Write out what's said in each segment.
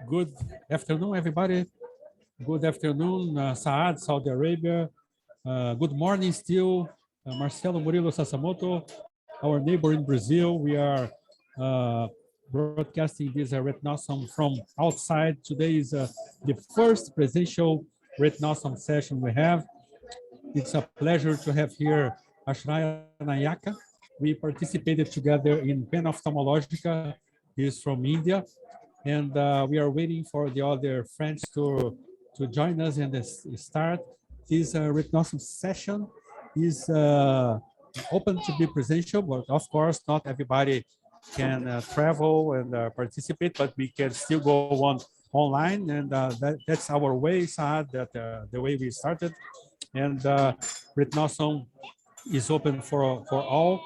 Good afternoon, everybody. Good afternoon, Saad, Saudi Arabia. Good morning still, Marcelo Murilo Sassamoto, our neighbor in Brazil. We are broadcasting this Retinawesome from outside. Today is the first presential Retinawesome session we have. It's a pleasure to have here Ashraya Nayaka. We participated together in Pen Ophthalmologica. He's from India. And we are waiting for the other friends to join us and start. This Retinawesome session is open to be presential, but of course, not everybody can travel and participate, but we can still go on online. And that's our way, Saad, that the way we started. And Retinawesome is open for all.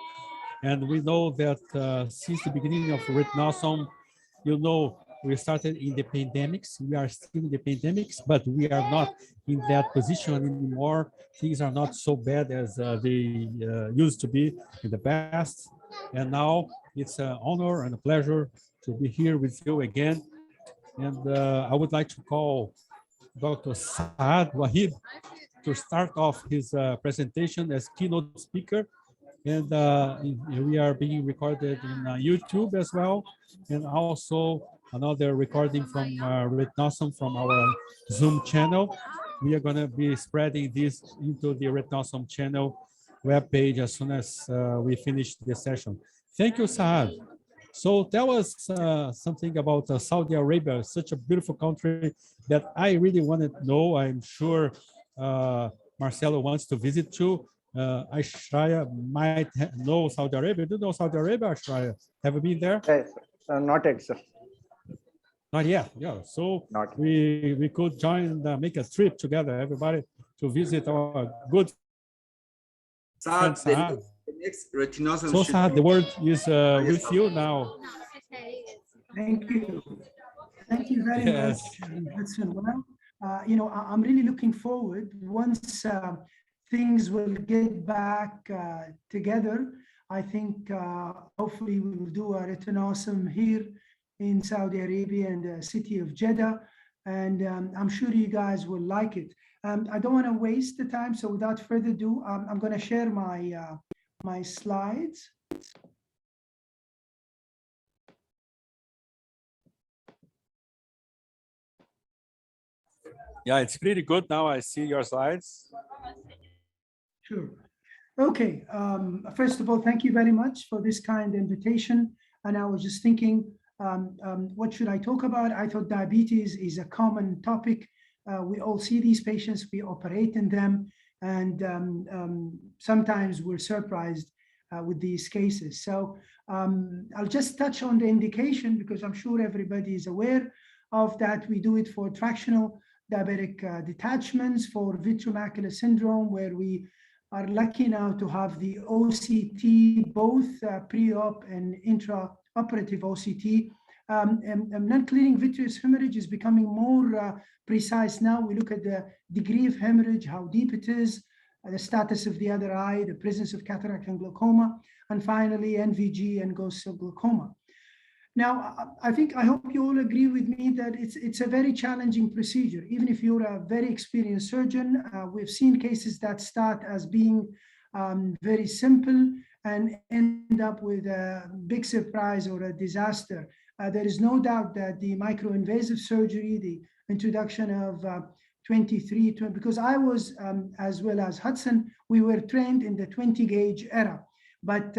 And we know that since the beginning of Retinawesome, you know, we started in the pandemics. We are still in the pandemics, but we are not in that position anymore. Things are not so bad as they used to be in the past. And now it's an honor and a pleasure to be here with you again. And I would like to call Dr. Saad Wahid to start off his presentation as keynote speaker. And we are being recorded in YouTube as well, and also another recording from Retinawesome from our Zoom channel. We are going to be spreading this into the Retinawesome channel webpage as soon as we finish the session. Thank you, Saad. So tell us something about Saudi Arabia, such a beautiful country that I really want to know. I'm sure Marcelo wants to visit too. Ashraya might know Saudi Arabia. Do you know Saudi Arabia, Ashraya? Have you been there? Yes, not yet, sir. Not yet, yeah. So we could join and make a trip together, everybody, to visit our good friend Saad. The next Retinawesome. So Saad, the word is with you now. Thank you. Thank you very much, Hudson. Well, you know, I'm really looking forward once things will get back together. I think hopefully we will do a Retinawesome here in Saudi Arabia and the city of Jeddah, and I'm sure you guys will like it. I don't want to waste the time, so without further ado, I'm going to share my my slides. Yeah, it's pretty good now. I see your slides. Sure. Okay. First of all, thank you very much for this kind invitation. And I was just thinking, what should I talk about? I thought diabetes is a common topic. We all see these patients, we operate in them, and sometimes we're surprised with these cases. So I'll just touch on the indication because I'm sure everybody is aware of that. We do it for tractional diabetic detachments, for vitreomacular syndrome, where we are lucky now to have the OCT, both pre-op and intra-operative OCT. Non-clearing vitreous hemorrhage is becoming more precise now. We look at the degree of hemorrhage, how deep it is, the status of the other eye, the presence of cataract and glaucoma, and finally NVG and ghost cell glaucoma. Now, I hope you all agree with me that it's a very challenging procedure. Even if you're a very experienced surgeon, we've seen cases that start as being very simple and end up with a big surprise or a disaster. There is no doubt that the microinvasive surgery, the introduction of 23, because I was, as well as Hudson, we were trained in the 20 gauge era, but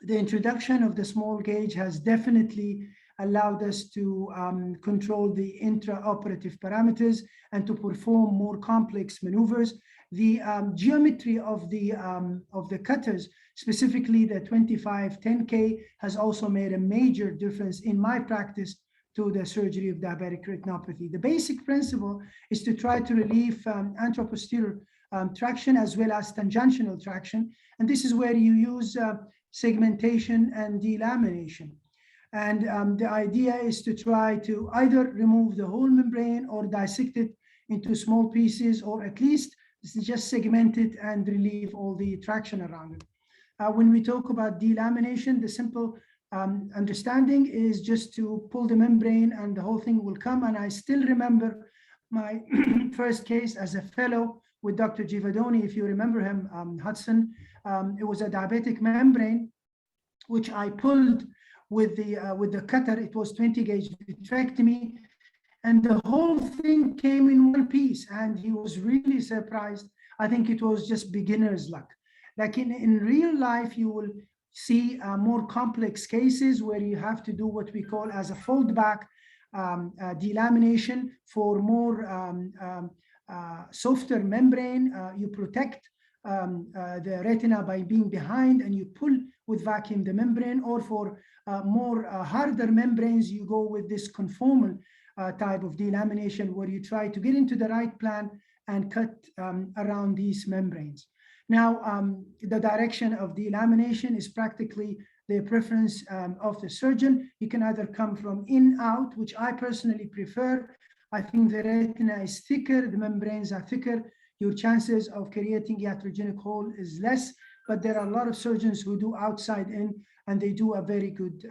the introduction of the small gauge has definitely allowed us to control the intraoperative parameters and to perform more complex maneuvers. The geometry of the cutters, specifically the 2510K, has also made a major difference in my practice to the surgery of diabetic retinopathy. The basic principle is to try to relieve anteroposterior traction as well as tangential traction, and this is where you use segmentation and delamination. And the idea is to try to either remove the whole membrane or dissect it into small pieces, or at least just segment it and relieve all the traction around it. When we talk about delamination, the simple understanding is just to pull the membrane and the whole thing will come. And I still remember my first case as a fellow with Dr. Givadoni, if you remember him, Hudson. It was a diabetic membrane, which I pulled with the cutter. It was 20 gauge vitrectomy, and the whole thing came in one piece, and he was really surprised. I think it was just beginner's luck. Like in real life, you will see more complex cases where you have to do what we call as a fold back delamination for more softer membrane. You protect the retina by being behind, and you pull with vacuum the membrane, or for more harder membranes, you go with this conformal type of delamination where you try to get into the right plan and cut around these membranes. Now, the direction of delamination is practically the preference of the surgeon. You can either come from in out, which I personally prefer. I think the retina is thicker, the membranes are thicker. Your chances of creating iatrogenic hole is less, but there are a lot of surgeons who do outside in, and they do a very good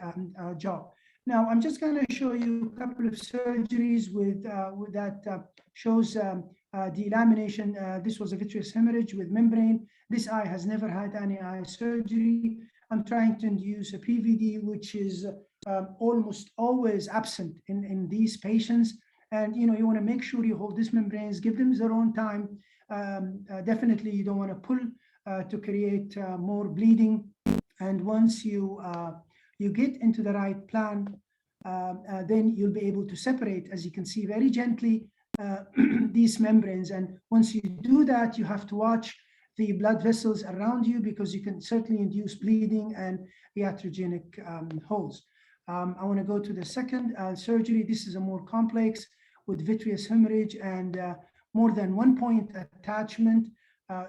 job. Now, I'm just going to show you a couple of surgeries with that shows delamination. This was a vitreous hemorrhage with membrane. This eye has never had any eye surgery. I'm trying to induce a PVD, which is almost always absent in these patients. And you want to make sure you hold these membranes, give them their own time. Definitely, you don't want to pull to create more bleeding. And once you get into the right plan, then you'll be able to separate, as you can see, very gently these membranes. And once you do that, you have to watch the blood vessels around you, because you can certainly induce bleeding and iatrogenic holes. I want to go to the second surgery. This is a more complex with vitreous hemorrhage and more than 1 point attachment,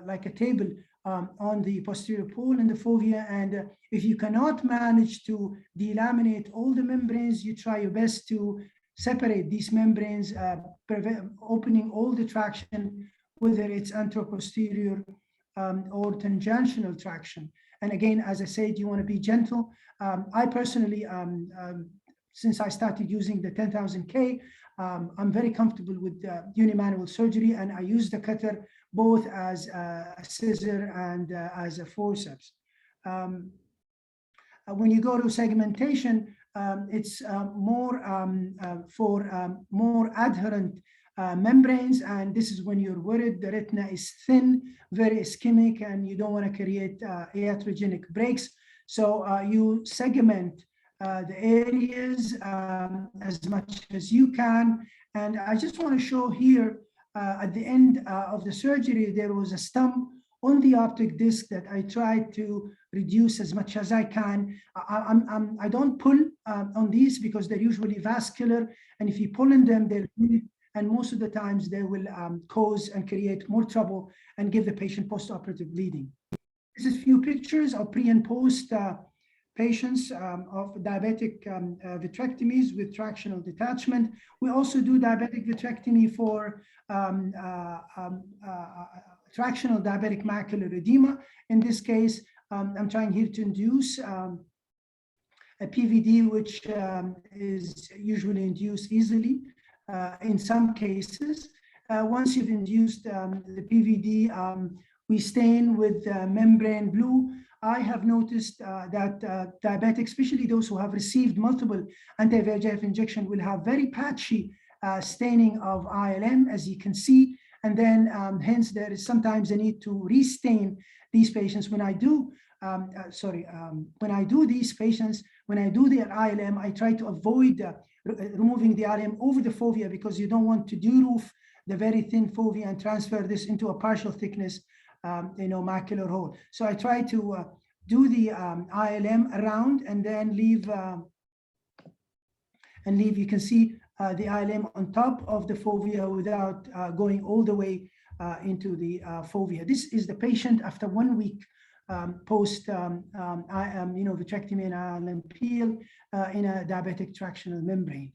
like a table on the posterior pole in the fovea. And if you cannot manage to delaminate all the membranes, you try your best to separate these membranes, opening all the traction, whether it's anteroposterior or tangential traction. And again, as I said, you want to be gentle. I personally, since I started using the 10,000K, I'm very comfortable with unimanual surgery, and I use the cutter both as a scissor and as a forceps. When you go to segmentation, it's more for more adherent membranes, and this is when you're worried the retina is thin, very ischemic, and you don't want to create iatrogenic breaks. So you segment the areas as much as you can. And I just want to show here at the end of the surgery, there was a stump on the optic disc that I tried to reduce as much as I can. I don't pull on these because they're usually vascular, and if you pull in them, they'll bleed, and most of the times they will cause and create more trouble and give the patient post-operative bleeding. This is a few pictures of pre and post patients of diabetic vitrectomies with tractional detachment. We also do diabetic vitrectomy for tractional diabetic macular edema. In this case, I'm trying here to induce a PVD, which is usually induced easily in some cases. Once you've induced the PVD, we stain with membrane blue. I have noticed that diabetics, especially those who have received multiple anti-VEGF injection, will have very patchy staining of ILM, as you can see. And then hence there is sometimes a need to restain these patients. When I do, when I do these patients, when I do their ILM, I try to avoid removing the ILM over the fovea, because you don't want to de-roof the very thin fovea and transfer this into a partial thickness macular hole. So I try to do the ILM around and then leave, you can see the ILM on top of the fovea without going all the way into the fovea. This is the patient after 1 week post vitrectomy and ILM peel in a diabetic tractional membrane.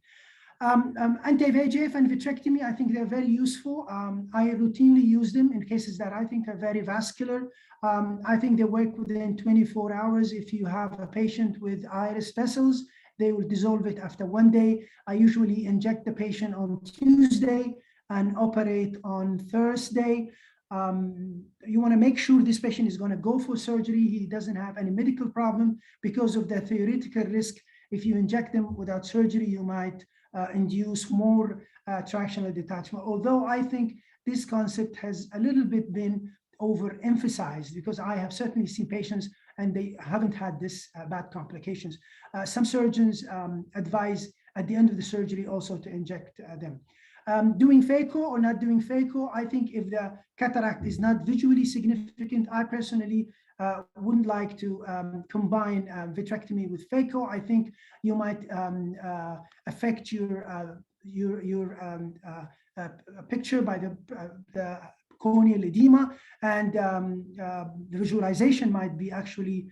Anti-VEGF and vitrectomy, I think they're very useful. I routinely use them in cases that I think are very vascular. I think they work within 24 hours. If you have a patient with iris vessels, they will dissolve it after 1 day. I usually inject the patient on Tuesday and operate on Thursday. You want to make sure this patient is going to go for surgery. He doesn't have any medical problem because of the theoretical risk. If you inject them without surgery, you might induce more tractional detachment. Although I think this concept has a little bit been overemphasized, because I have certainly seen patients and they haven't had this bad complications. Some surgeons advise at the end of the surgery also to inject them. Doing phaco or not doing phaco, I think if the cataract is not visually significant, I personally wouldn't like to combine vitrectomy with phaco. I think you might affect your picture by the corneal edema, and the visualization might be actually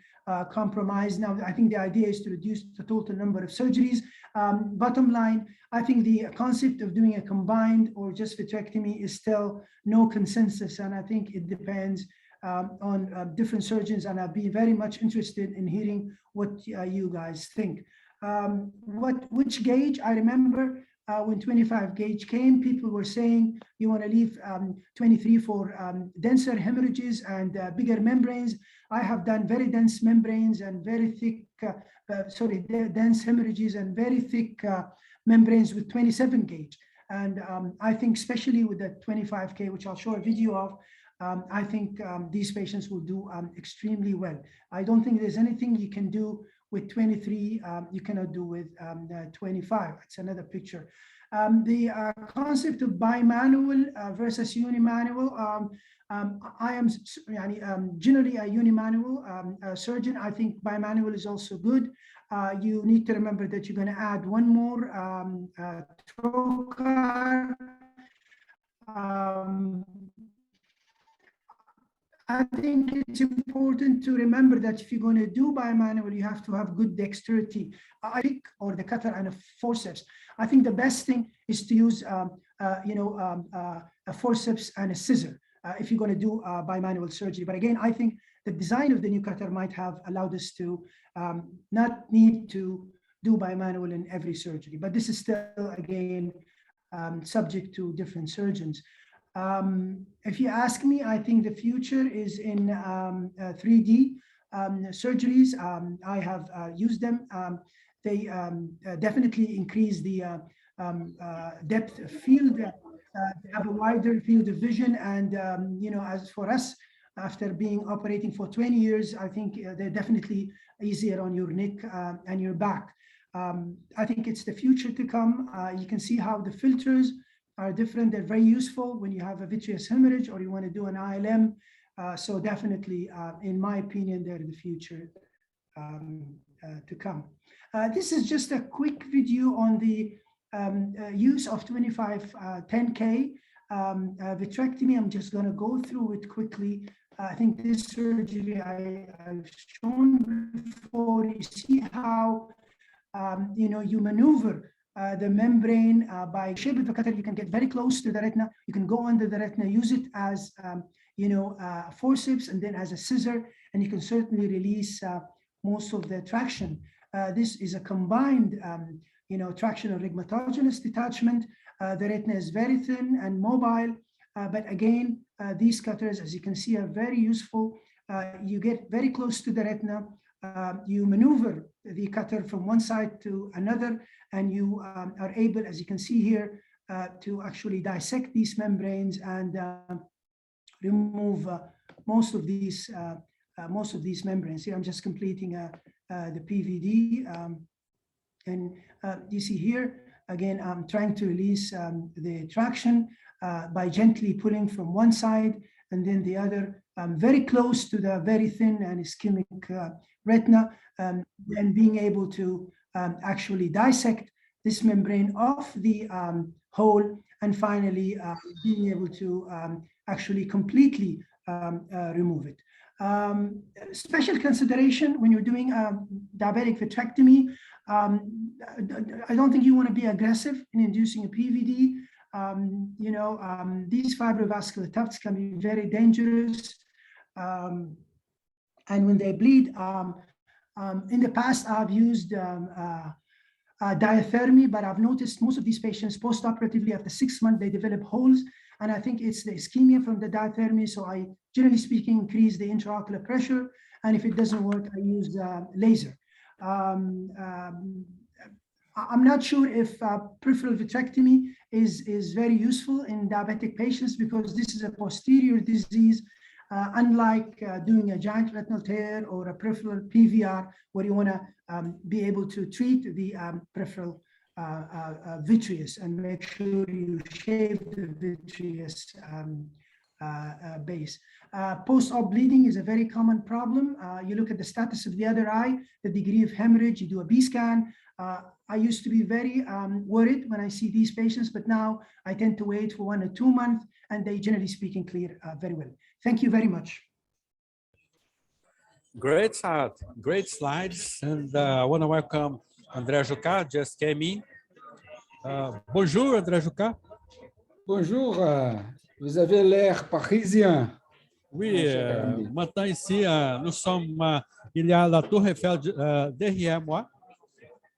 compromised. Now, I think the idea is to reduce the total number of surgeries. Bottom line, I think the concept of doing a combined or just vitrectomy is still no consensus, and I think it depends on different surgeons, and I'd be very much interested in hearing what you guys think. Which gauge? I remember when 25 gauge came, people were saying you want to leave 23 for denser hemorrhages and bigger membranes. I have done very dense membranes and very thick, dense hemorrhages and very thick membranes with 27 gauge. And I think especially with the 25K, which I'll show a video of, I think these patients will do extremely well. I don't think there's anything you can do with 23, you cannot do with 25. It's another picture. The concept of bimanual versus unimanual, I am generally a unimanual surgeon. I think bimanual is also good. You need to remember that you're going to add one more trocar. I think it's important to remember that if you're going to do bimanual, you have to have good dexterity. Or the cutter and a forceps. I think the best thing is to use, a forceps and a scissor if you're going to do bimanual surgery. But again, I think the design of the new cutter might have allowed us to not need to do bimanual in every surgery. But this is still, again, subject to different surgeons. If you ask me, I think the future is in 3D surgeries. I have used them. They definitely increase the depth of field, have a wider field of vision. And, as for us, after being operating for 20 years, I think they're definitely easier on your neck and your back. I think it's the future to come. You can see how the filters are different. They're very useful when you have a vitreous hemorrhage or you want to do an ILM. So definitely, in my opinion, they're the future to come. This is just a quick video on the use of 10K vitrectomy. I'm just going to go through it quickly. I think this surgery I've shown before. You see how you maneuver the membrane by shape of the cutter. You can get very close to the retina. You can go under the retina, use it as forceps and then as a scissor, and you can certainly release most of the traction. This is a combined, traction or rhigmatogenous detachment. The retina is very thin and mobile, but again, these cutters, as you can see, are very useful. You get very close to the retina. You maneuver the cutter from one side to another, and you are able, as you can see here, to actually dissect these membranes and remove most of these membranes. Here, I'm just completing the PVD, and you see here again, I'm trying to release the traction by gently pulling from one side and then the other, very close to the very thin and ischemic retina, and being able to actually dissect this membrane off the hole, and finally being able to actually completely remove it. Special consideration when you're doing diabetic vitrectomy, I don't think you want to be aggressive in inducing a PVD. These fibrovascular tufts can be very dangerous. And when they bleed, in the past, I've used diathermy, but I've noticed most of these patients post-operatively after 6 months, they develop holes. And I think it's the ischemia from the diathermy. So I, generally speaking, increase the intraocular pressure. And if it doesn't work, I use laser. I'm not sure if peripheral vitrectomy is very useful in diabetic patients because this is a posterior disease, unlike doing a giant retinal tear or a peripheral PVR, where you want to be able to treat the peripheral vitreous and make sure you shave the vitreous base. Post-op bleeding is a very common problem. You look at the status of the other eye, the degree of hemorrhage, you do a B scan. I used to be very worried when I see these patients, but now I tend to wait for 1 or 2 months, and they, generally speaking, clear very well. Thank you very much. Great, Saad. Great slides. And I want to welcome André Jucá, just came in. Bonjour, André Jucá. Bonjour, vous avez l'air parisien. Oui, maintenant ici, nous sommes, il y a la Tour Eiffel derrière moi.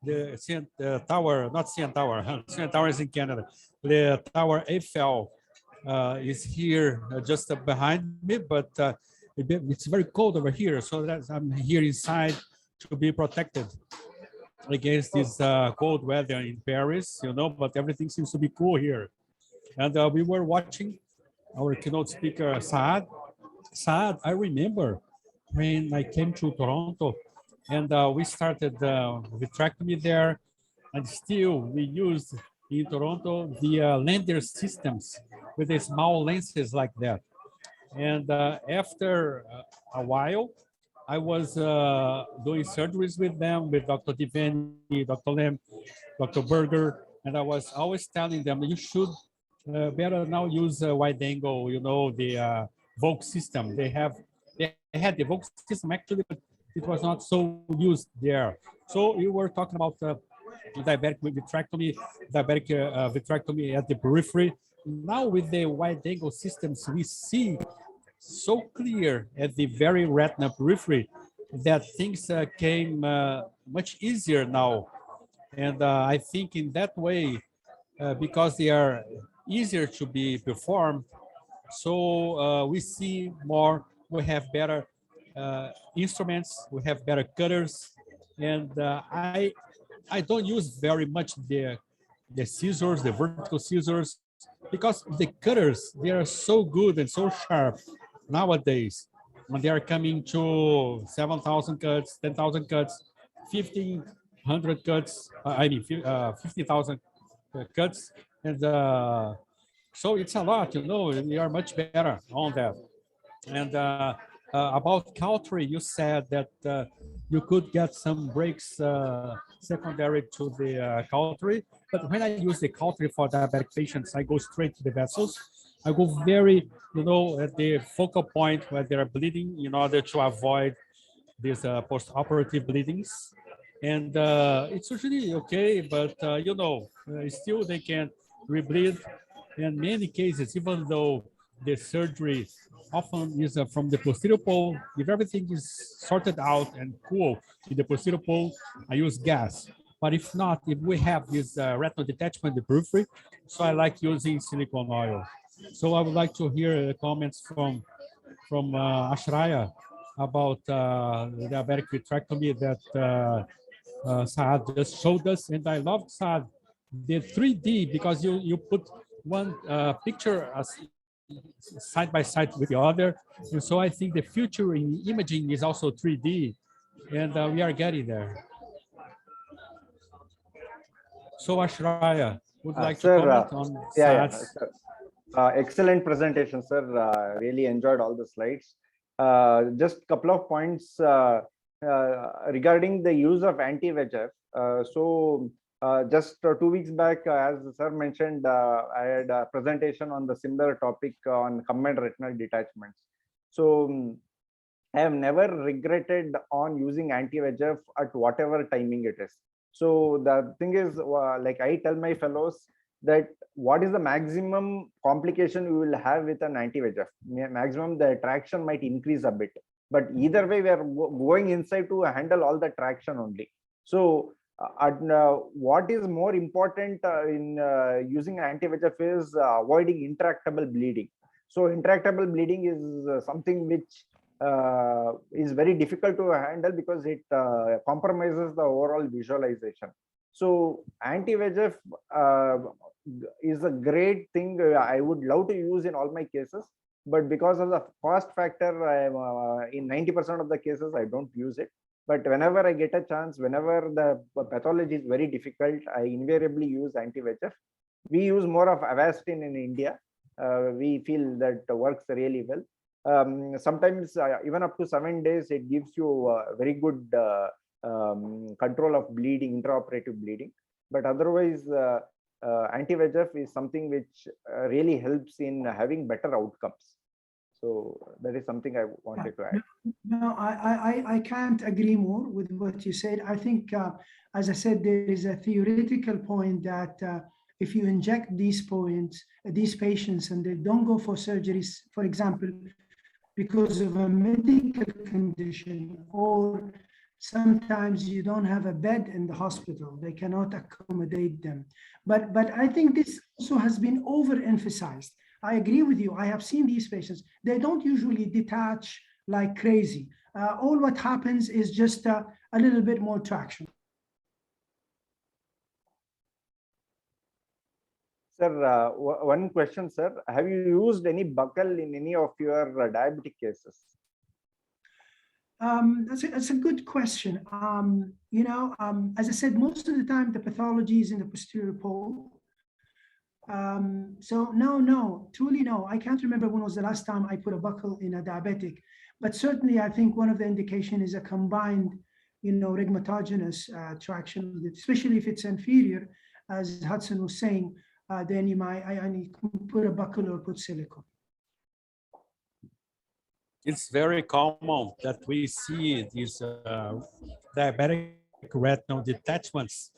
The CN Tower, not CN Tower, CN Tower is in Canada. The Tower Eiffel is here just behind me, but it's very cold over here. So I'm here inside to be protected against this cold weather in Paris, you know, but everything seems to be cool here. And we were watching our keynote speaker, Saad. Saad, I remember when I came to Toronto and we started vitrectomy there, and still we used in Toronto the lender systems with the small lenses like that. And after a while, I was doing surgeries with them, with Dr. Diveni, Dr. Lim, Dr. Berger, and I was always telling them, you should better now use wide angle, you know, the Volk system. They had the Volk system actually, but it was not so used there. So you were talking about diabetic vitrectomy, vitrectomy at the periphery. Now with the wide angle systems, we see so clear at the very retina periphery that things came much easier now. And I think in that way, because they are easier to be performed, so we see more, we have better instruments, we have better cutters, and I don't use very much the scissors, the vertical scissors, because the cutters, they are so good and so sharp nowadays. When they are coming to 7,000 cuts, 10,000 cuts, 1,500 cuts, 50,000 cuts, and so it's a lot, you know, we are much better on that. And about cautery, you said that you could get some breaks secondary to the cautery, but when I use the cautery for diabetic patients, I go straight to the vessels. I go very, you know, at the focal point where they are bleeding in order to avoid these post-operative bleedings. And it's usually okay, but you know, still they can rebleed. In many cases, even though the surgery often is from the posterior pole, if everything is sorted out and cool in the posterior pole, I use gas. But if not, if we have this retinal detachment in the periphery, so I like using silicone oil. So I would like to hear comments from Ashraya about the diabetic vitrectomy that Saad just showed us. And I love Saad, the 3D, because you put one picture side by side with the other. And so I think the future in imaging is also 3D, and we are getting there. So Ashraya would like to comment on Saad's. Excellent presentation, sir. Really enjoyed all the slides. Just a couple of points regarding the use of anti-VEGF. Just 2 weeks back, as sir mentioned, I had a presentation on the similar topic on combined retinal detachments. So I have never regretted on using anti-VEGF at whatever timing it is. So the thing is, like I tell my fellows, that what is the maximum complication we will have with an anti-VEGF. Maximum the traction might increase a bit, but either way we are going inside to handle all the traction only. So what is more important in using anti-VEGF is avoiding intractable bleeding. So intractable bleeding is something which is very difficult to handle because it compromises the overall visualization. So anti-VEGF is a great thing I would love to use in all my cases, but because of the cost factor, in 90% of the cases I don't use it. But whenever I get a chance, whenever the pathology is very difficult, I invariably use anti-VEGF. We use more of Avastin in India. We feel that works really well. Sometimes even up to 7 days, it gives you very good control of bleeding, intraoperative bleeding. But otherwise, anti-VEGF is something which really helps in having better outcomes. So that is something I wanted to add. No, I can't agree more with what you said. I think, as I said, there is a theoretical point that if you inject these patients and they don't go for surgeries, for example, because of a medical condition, or sometimes you don't have a bed in the hospital, they cannot accommodate them. But I think this also has been overemphasized. I agree with you. I have seen these patients. They don't usually detach like crazy. All what happens is just a little bit more traction. Sir, one question, sir. Have you used any buccal in any of your diabetic cases? That's a good question. As I said, most of the time the pathology is in the posterior pole. So no, truly no. I can't remember when was the last time I put a buccal in a diabetic, but certainly I think one of the indication is a combined, rhegmatogenous traction, especially if it's inferior, as Hudson was saying. Then I need to put a buccal or put silicone. It's very common that we see these diabetic retinal detachments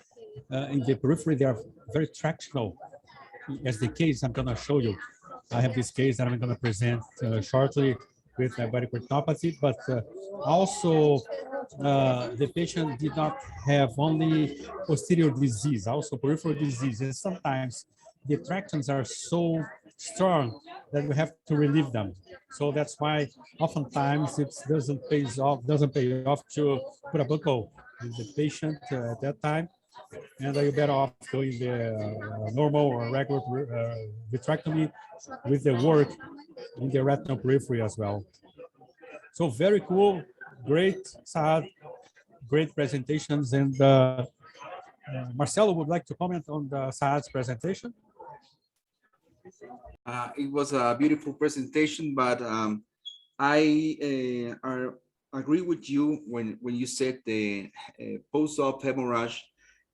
in the periphery. They are very tractional. As the case I'm going to show you, I have this case that I'm going to present shortly with diabetic retinopathy, but also the patient did not have only posterior disease, also peripheral disease, and sometimes the tractions are so strong that we have to relieve them. So that's why oftentimes it doesn't pay off to put a buccal in the patient at that time. And you're better off doing the normal or regular vitrectomy with the work in the retinal periphery as well. So very cool, great, Saad, great presentations. And Marcelo would like to comment on the Saad's presentation. It was a beautiful presentation, but I agree with you when you said the post-op hemorrhage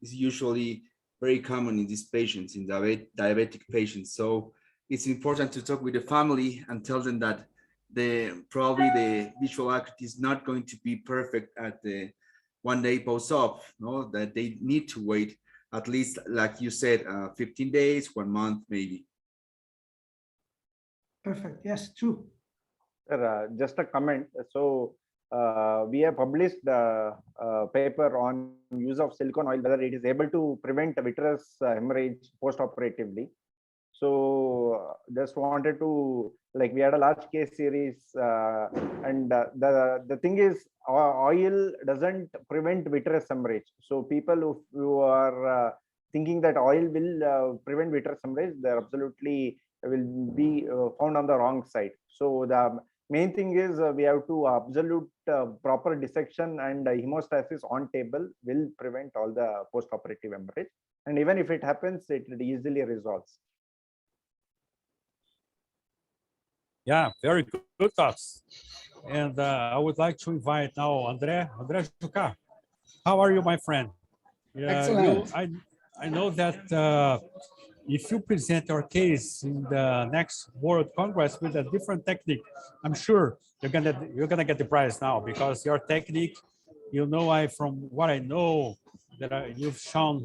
is usually very common in these patients, in diabetic patients. So it's important to talk with the family and tell them that probably the visual acuity is not going to be perfect at the 1 day post-op, that they need to wait at least, like you said, 15 days, 1 month, maybe. Perfect. Yes, true. Just a comment. So we have published a paper on use of silicone oil, whether it is able to prevent vitreous hemorrhage post-operatively. So just wanted to, we had a large case series, and the thing is, oil doesn't prevent vitreous hemorrhage. So people who are thinking that oil will prevent vitreous hemorrhage, they're absolutely will be found on the wrong side. So the main thing is we have to absolute proper dissection and hemostasis on table will prevent all the post-operative hemorrhage. And even if it happens, it easily resolves. Yeah, very good thoughts. And I would like to invite now André Jucá. How are you, my friend? Excellent. I know that if you present your case in the next World Congress with a different technique, I'm sure you're gonna get the prize now, because your technique, from what I know that you've shown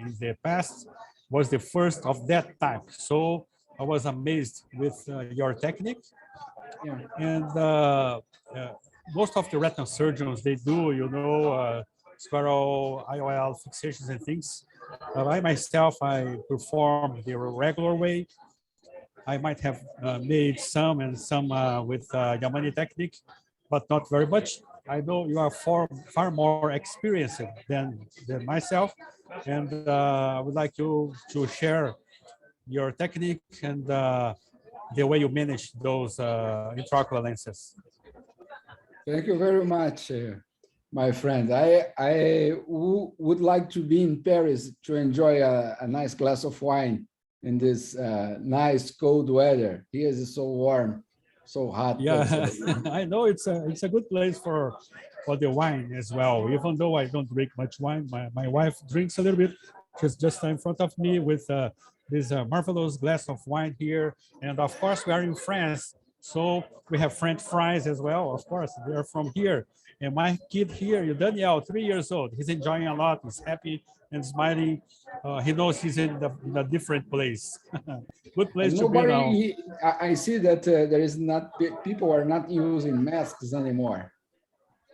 in the past, was the first of that type. So I was amazed with your technique. Yeah. And most of the retinal surgeons, they do, scleral IOL fixations and things. I myself, I perform the regular way. I might have made some and some with Yamani technique, but not very much. I know you are far more experienced than myself, and I would like you to share your technique and the way you manage those intraocular lenses. Thank you very much, my friend. I would like to be in Paris to enjoy a nice glass of wine in this nice cold weather. Here is so warm, so hot. Yeah, I know it's a good place for the wine as well. Even though I don't drink much wine, my wife drinks a little bit. She's just in front of me with this marvelous glass of wine here. And of course, we are in France, so we have French fries as well. Of course, they are from here. And my kid here, Daniel, 3 years old, he's enjoying a lot. He's happy and smiling. He knows he's in a different place. Good place to be now. I see that there is not, people are not using masks anymore.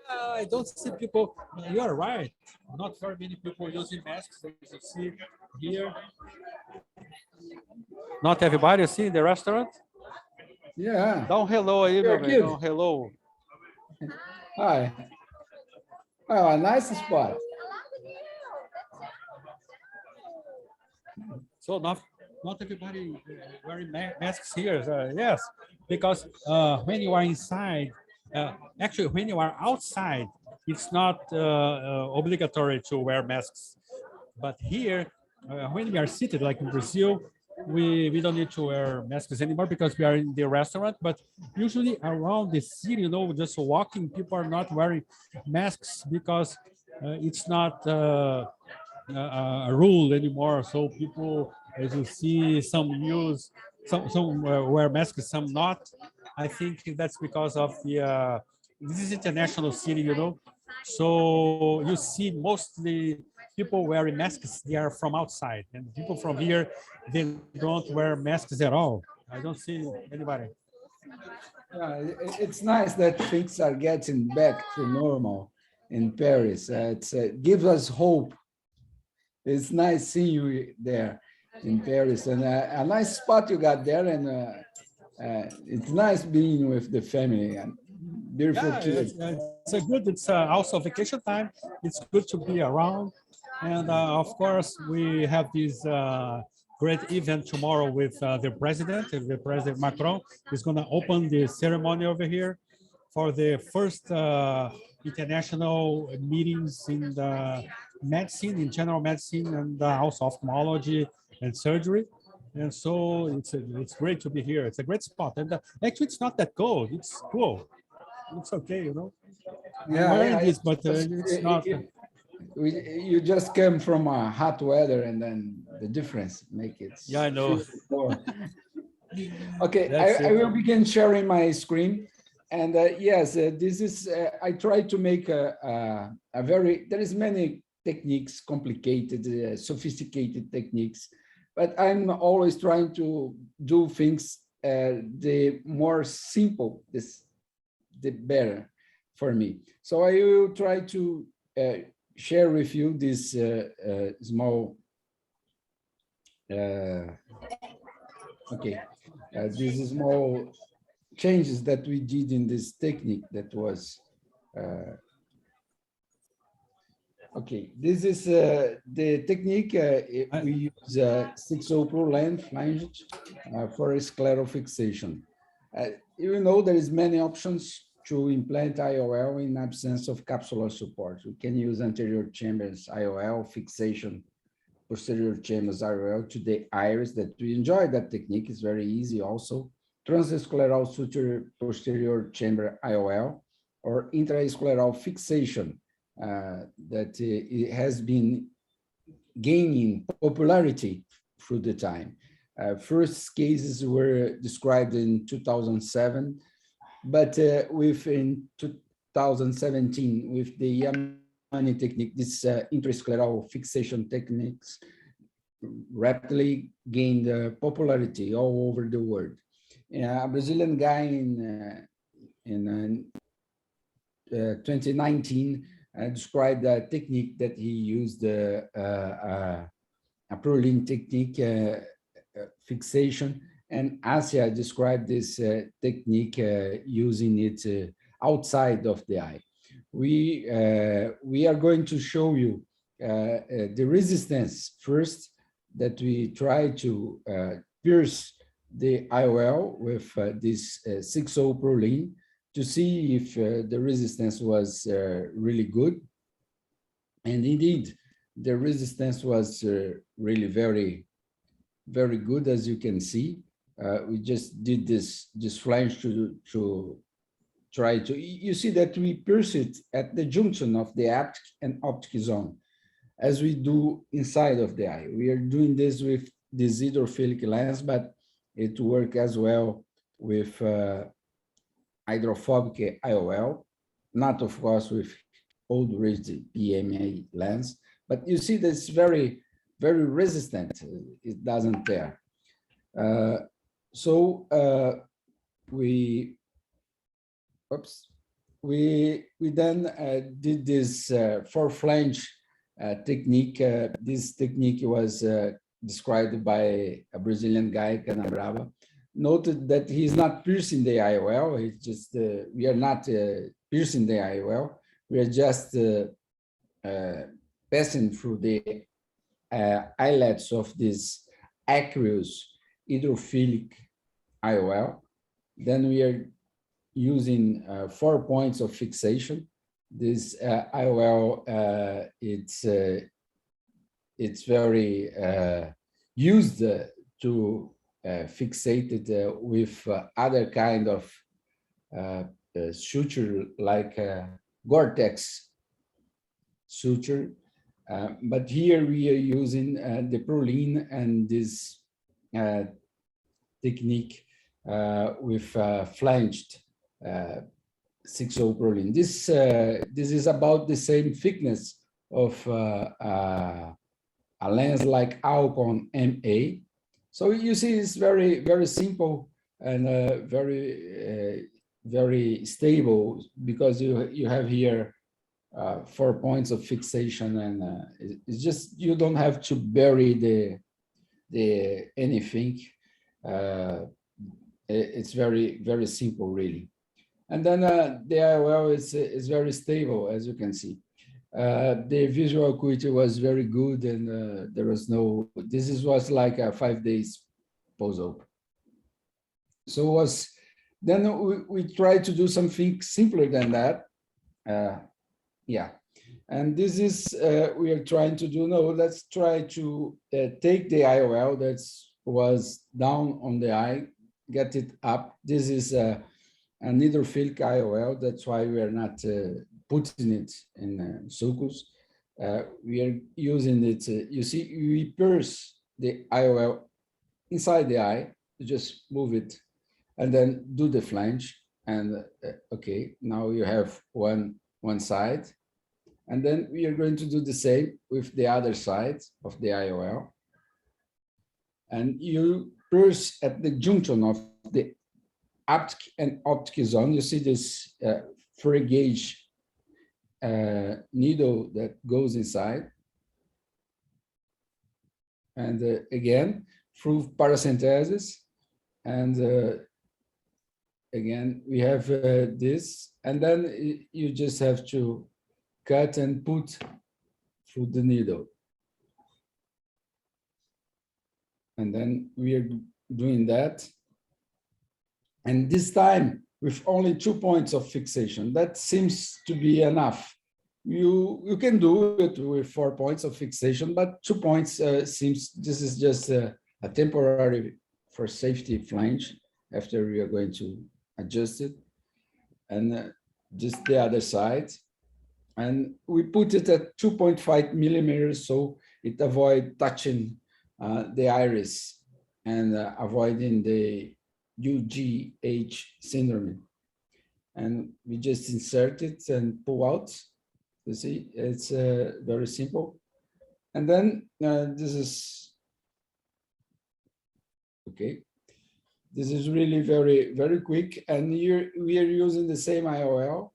I don't see people. You are right. Not very many people using masks. As you see here. Not everybody. You see in the restaurant. Yeah. Dá hello aí, meu bem. Dá hello. Hi. Oh, a nice spot. So not everybody wearing masks here. Yes, because when you are inside, actually when you are outside, it's not obligatory to wear masks. But here, when we are seated, like in Brazil, we don't need to wear masks anymore because we are in the restaurant. But usually around the city, just walking, people are not wearing masks because it's not a rule anymore. So people, as you see, some wear masks, some not. I think that's because of the this is international city, So you see mostly people wearing masks. They are from outside, and people from here, they don't wear masks at all. I don't see anybody. It's nice that things are getting back to normal in Paris. It gives us hope. It's nice seeing you there in Paris, and a nice spot you got there, and it's nice being with the family and beautiful kids. It's also vacation time. It's good to be around, and of course we have this great event tomorrow with the President Macron is going to open the ceremony over here for the first international meetings in the medicine, in general medicine, and also ophthalmology and surgery. And so it's great to be here. It's a great spot. And actually, it's not that cold. It's cool. It's okay, Yeah, I'm wearing this, but it's not. You just came from a hot weather, and then the difference make it. Yeah, I know. Okay, I will begin sharing my screen. And yes, this is, I try to make a very, there is many techniques, complicated, sophisticated techniques, but I'm always trying to do things, the more simple, the better for me. So I will try to share with you this small, these small changes that we did in this technique that was, this is the technique, we use 6.0 Pro lens flange for scleral fixation. You know, there is many options to implant IOL in absence of capsular support. We can use anterior chambers IOL fixation, posterior chambers IOL to the iris that we enjoy. That technique is very easy also. Transscleral suture posterior chamber IOL or intrascleral fixation that it has been gaining popularity through the time. First cases were described in 2007, but within 2017, with the Yamani technique, this intrascleral fixation techniques, rapidly gained popularity all over the world. A Brazilian guy in 2019 described a technique that he used, a Prolene technique fixation, and Asia described this technique using it outside of the eye. We are going to show you the resistance first, that we try to pierce the IOL with this 6-0 Prolene to see if the resistance was really good. And indeed, the resistance was really very, very good, as you can see. We just did this flange to try to, you see that we pierce it at the junction of the optic and optic zone, as we do inside of the eye. We are doing this with this hydrophilic lens, but it works as well with hydrophobic IOL, not of course with old rigid PMA lens, but you see that's very, very resistant. It doesn't tear. We then did this 4-flange technique. This technique was described by a Brazilian guy, Canabrava. Noted that he's not piercing the IOL. It's just we are not piercing the IOL. We are just passing through the eyelets of this aqueous hydrophilic IOL. Then we are using 4 points of fixation. This IOL, it's very used to fixate it with other kind of suture, like Gore-Tex suture. But here we are using the Prolene and this technique with flanged 6-0 Prolene. This is about the same thickness of a lens like Alcon MA. So you see, it's very, very simple and very stable, because you have here 4 points of fixation, and it's just, you don't have to bury the anything. It's very, very simple, really. And then the IOL is very stable, as you can see. The visual acuity was very good, and there was no, was like a 5 days post-op. So then we tried to do something simpler than that. Yeah, and this is, we are trying to do, no, let's try to take the IOL that was down on the eye, get it up. This is a hydrophilic IOL, that's why we are not putting it in sulcus. We are using it, you see, we pierce the IOL inside the eye, you just move it and then do the flange. And okay, now you have one side. And then we are going to do the same with the other side of the IOL. And you pierce at the junction of the optic and optic zone. You see this 3-gauge needle that goes inside. And again, through paracentesis. And again, we have this. And then you just have to cut and put through the needle. And then we are doing that. And this time with only 2 points of fixation. That seems to be enough. You can do it with 4 points of fixation, but 2 points seems, this is just a temporary for safety flange after we are going to adjust it. And just the other side. And we put it at 2.5 millimeters, so it avoids touching the iris and avoiding the UGH syndrome. And we just insert it and pull out. You see, it's very simple. And then this is Okay. This is really very, very quick, and we are using the same IOL.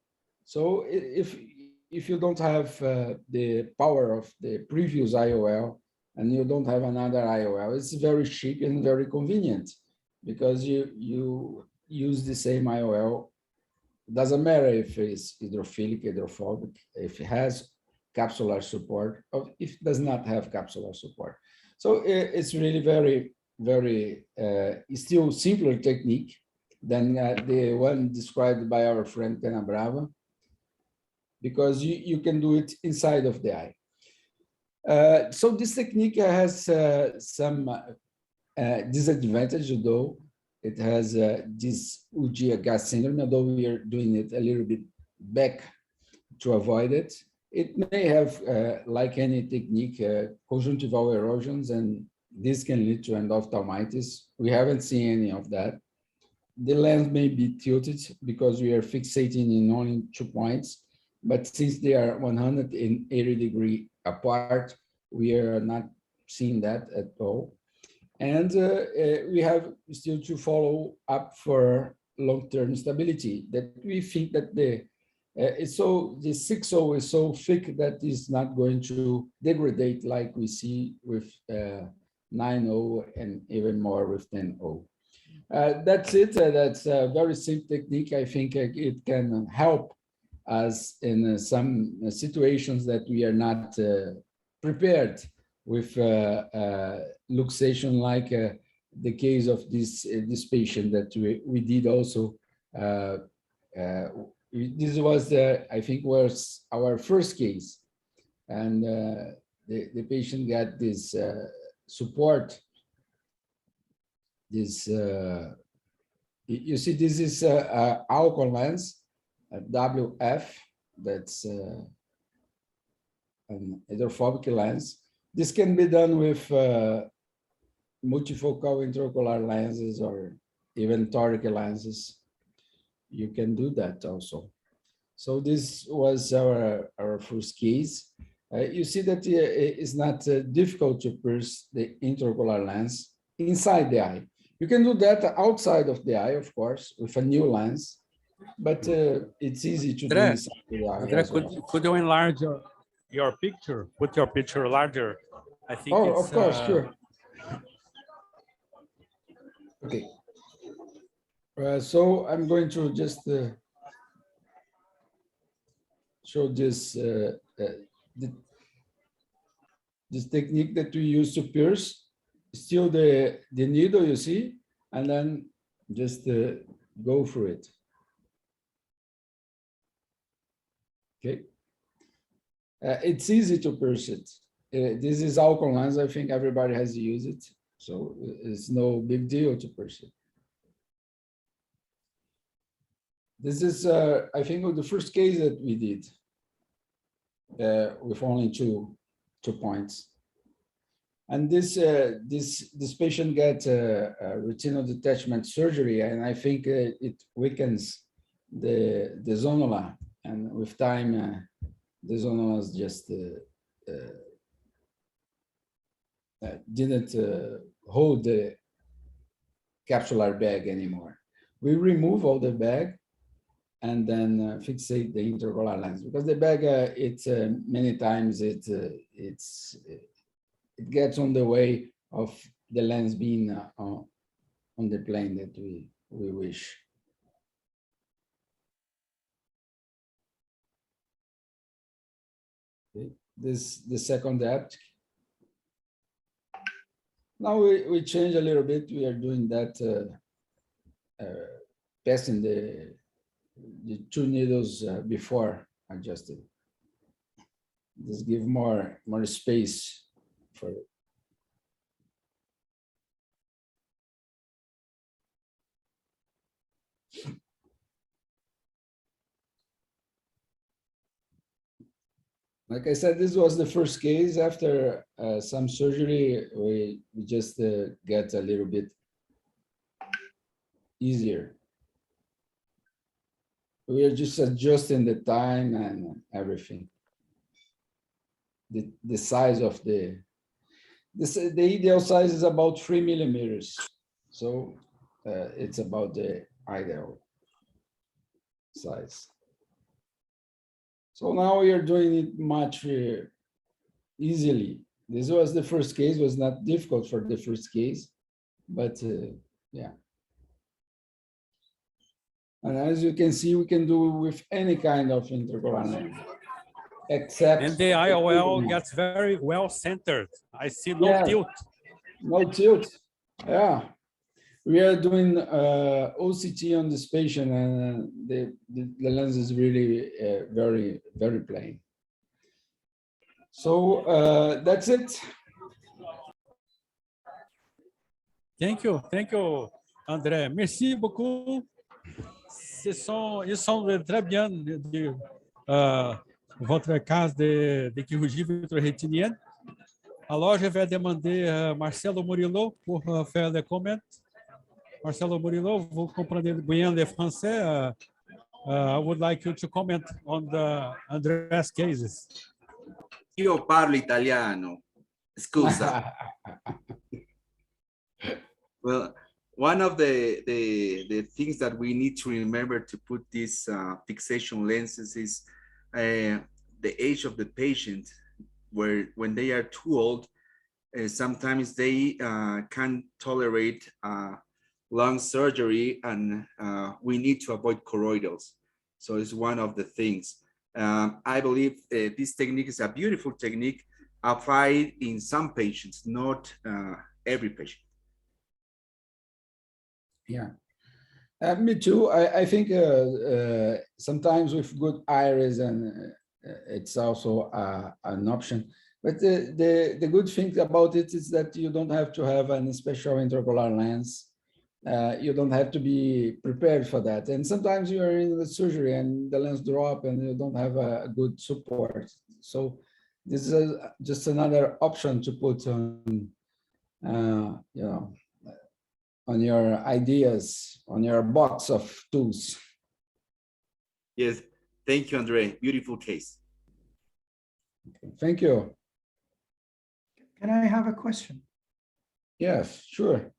So if you don't have the power of the previous IOL and you don't have another IOL, it's very cheap and very convenient because you use the same IOL. It doesn't matter if it's hydrophilic, hydrophobic, if it has capsular support, or if it does not have capsular support. So it's really very, very still simpler technique than the one described by our friend Canabrava, because you can do it inside of the eye. So this technique has some disadvantage, though. It has this UGH syndrome, although we are doing it a little bit back to avoid it. It may have, like any technique, conjunctival erosions, and this can lead to endophthalmitis. We haven't seen any of that. The lens may be tilted because we are fixating in only 2 points, but since they are 180 degrees apart, we are not seeing that at all. And we have still to follow up for long-term stability, that we think that the 6O is so thick that it's not going to degrade like we see with 9O and even more with 10O. That's it. That's a very simple technique. I think it can help us in some situations that we are not prepared with luxation, like the case of this patient that we did also. This was, I think, was our first case, and the patient got this support. This you see, this is alcohol lens, a WF. That's an hydrophobic lens. This can be done with multifocal intraocular lenses or even toric lenses. You can do that also. So this was our first case. You see that it's not difficult to pierce the intraocular lens inside the eye. You can do that outside of the eye, of course, with a new lens, but it's easy to do inside the eye. André, could you enlarge your picture? Put your picture larger. I think oh, it's, of course, sure. Okay. So I'm going to just show this this technique that we use to pierce. Still the needle, you see, and then just go through it. Okay. It's easy to pierce it. This is alcohol lens. I think everybody has used it, so it's no big deal to pierce it. This is, I think, the first case that we did with only two points. And this patient got retinal detachment surgery, and I think it weakens the zonula, and with time, the zonulas just didn't hold the capsular bag anymore. We remove all the bag and then fixate the intraocular lens, because the bag, it's many times it gets on the way of the lens being on the plane that we wish. Okay. This the second depth. Now we change a little bit. We are doing that passing the 2 needles before adjusted. Just give more space for it. Like I said, this was the first case. After some surgery, we just get a little bit easier. We are just adjusting the time and everything. The size of the ideal size is about 3 millimeters. So it's about the ideal size. So now we are doing it much easily. This was the first case, was not difficult for the first case, but yeah. And as you can see, we can do with any kind of intraocular lens, except. And the IOL gets very well centered. I see no Yeah. tilt. No tilt. Yeah. We are doing OCT on this patient, and the lens is really very, very plain. So that's it. Thank you, André. Merci beaucoup. Ils sont très bien de votre cas de chirurgie vitrétinienne. Alors, je vais demander Marcelo Murillo pour faire les commentaires. Marcelo Murillo, vous comprenez bien le français. I would like you to comment on the Andre's cases. Io parlo italiano. Scusa. Well, one of the things that we need to remember to put these fixation lenses is the age of the patient, where when they are too old, sometimes they can't tolerate long surgery, and we need to avoid choroidals. So it's one of the things. I believe this technique is a beautiful technique applied in some patients, not every patient. Yeah, me too. I think sometimes with good iris, and it's also an option. But the good thing about it is that you don't have to have a special intraocular lens. You don't have to be prepared for that. And sometimes you are in the surgery and the lens drop and you don't have a good support. So this is just another option to put on, you know, on your ideas, on your box of tools. Yes, thank you, Andre. Beautiful case. Thank you. Can I have a question? Yes, sure.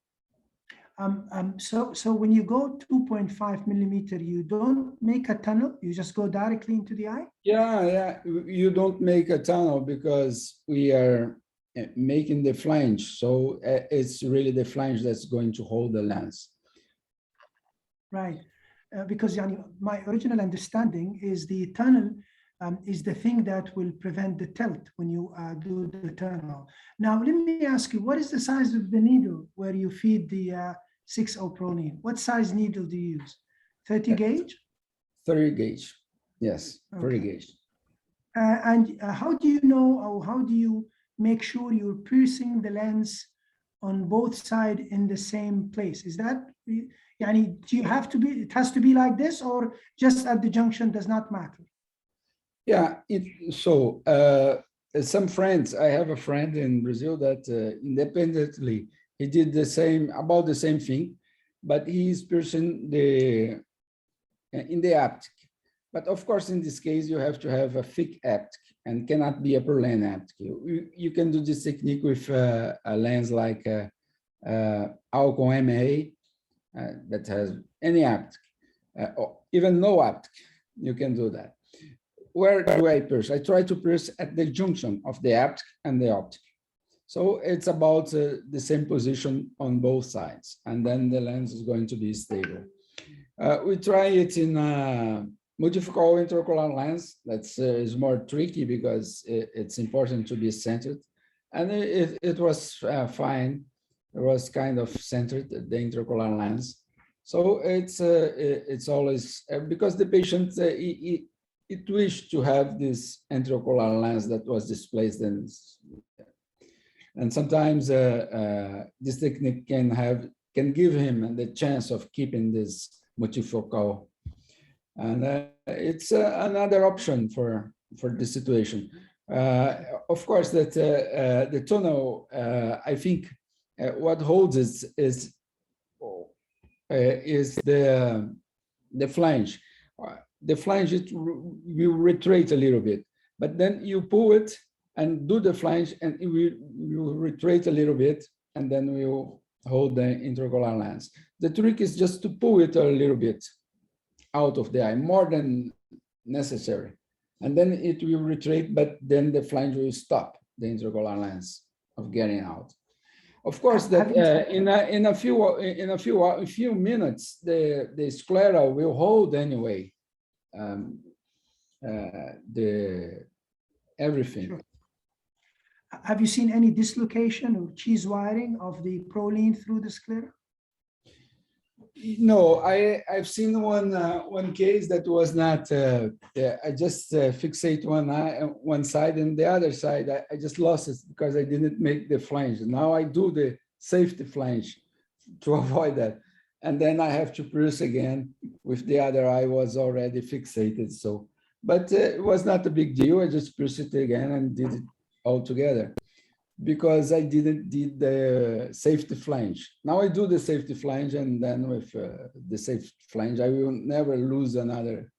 So when you go 2.5 millimeter, you don't make a tunnel, you just go directly into the eye? Yeah, you don't make a tunnel because we are making the flange. So it's really the flange that's going to hold the lens. Right, because my original understanding is the tunnel is the thing that will prevent the tilt when you do the tunnel. Now, let me ask you, what is the size of the needle where you feed the 6O proline? What size needle do you use? 30 gauge? 30 gauge, yes, 30 Okay. gauge. And how do you know, or how do you make sure you're piercing the lens on both sides in the same place? Is that, do you have to be, it has to be like this, or just at the junction does not matter? Yeah, some friends, I have a friend in Brazil that independently, he did about the same thing, but he is piercing in the aptic. But of course, in this case, you have to have a thick aptic and cannot be a Perlin aptic. You can do this technique with a lens like Alcon MA that has any aptic, or even no aptic, you can do that. Where do I pierce? I try to pierce at the junction of the aptic and the optic. So it's about the same position on both sides, and then the lens is going to be stable. We try it in a multifocal intraocular lens. That's is more tricky because it's important to be centered, and it was fine. It was kind of centered, the intraocular lens. So it's always because the patient it wished to have this intraocular lens that was displaced, and sometimes this technique can give him the chance of keeping this multifocal, and it's another option for this situation. Of course, that the tunnel, I think, what holds it is the flange. The flange it will retreat a little bit, but then you pull it and do the flange, and it will retreat a little bit, and then we'll hold the intraocular lens. The trick is just to pull it a little bit out of the eye, more than necessary. And then it will retract, but then the flange will stop the intraocular lens of getting out. Of course, that in a few minutes, the sclera will hold anyway everything. Sure. Have you seen any dislocation or cheese wiring of the proline through the sclera? No, I've seen one case that was not. I just fixate one side, and the other side I just lost it because I didn't make the flange. Now I do the safety flange to avoid that, and then I have to pierce again with the other eye was already fixated. So, but it was not a big deal. I just pierced it again and did it all together, because I didn't did the safety flange. Now I do the safety flange, and then with the safety flange, I will never lose another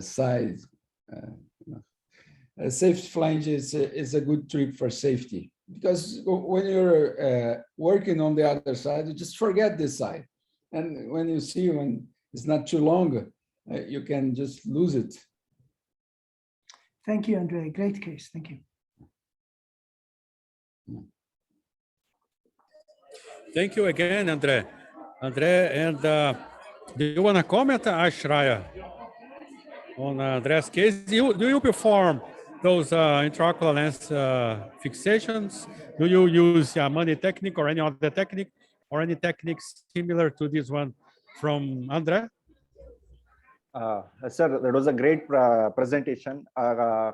side. A safety flange is a good trick for safety, because when you're working on the other side, you just forget this side, and when you see when it's not too long, you can just lose it. Thank you, Andre. Great case. Thank you. Thank you again, Andre. And do you want to comment, Ashraya, on Andre's case? Do you perform those intraocular lens fixations? Do you use money technique or any other technique, or any techniques similar to this one from Andre? Sir, that was a great presentation.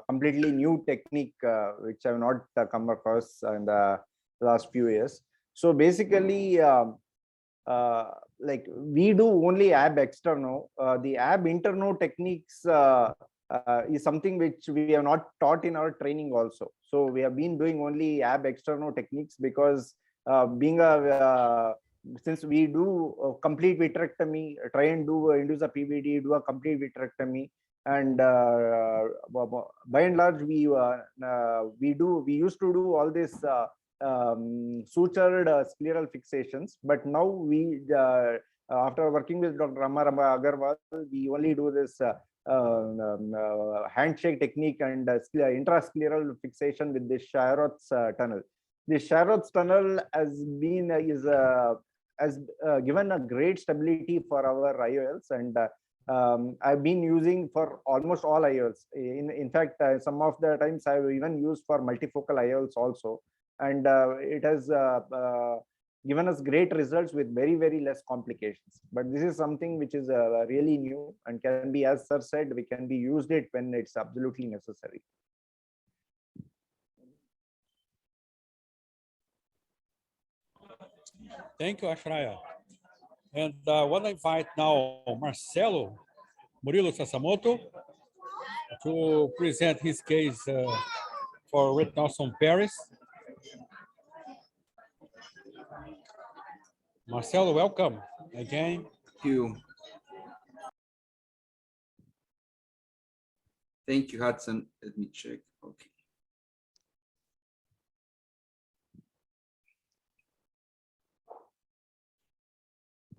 Completely new technique which I have not come across in the last few years. So basically, like we do only ab externo. The ab interno techniques is something which we have not taught in our training also. So we have been doing only ab externo techniques because being a since we do a complete vitrectomy, try and do induce a PVD, do a complete vitrectomy, and by and large we used to do all this sutured scleral fixations, but now we after working with Dr. Rama Agarwal, we only do this handshake technique and intrascleral fixation with this Charot's tunnel. This Charot's tunnel has been has given a great stability for our IOLs, and I've been using for almost all IOLs. In fact, some of the times I've even used for multifocal IOLs also, and it has given us great results with very, very less complications. But this is something which is really new and can be, as sir said, we can be used it when it's absolutely necessary. Thank you, Ashraya. And I want to invite now Marcelo Murilo Sasamoto to present his case for Retinawesome Paris. Marcelo, welcome again. Thank you. Thank you, Hudson. Let me check. Okay.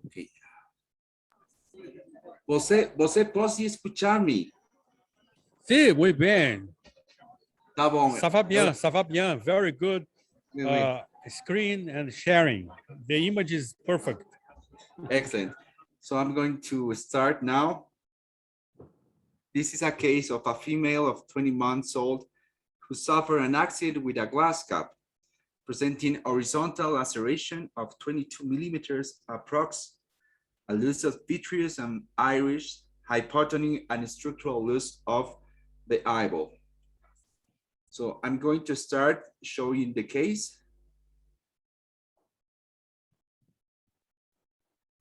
Okay. Você pode escuchar-me? Sí, muy bien. Tá bom. Ça va bien. Very good screen and sharing. The image is perfect. Excellent. So I'm going to start now. This is a case of a female of 20 months old who suffered an accident with a glass cup, presenting horizontal laceration of 22 millimeters approx, a loss of vitreous and iris, hypotony, and structural loss of the eyeball. So I'm going to start showing the case.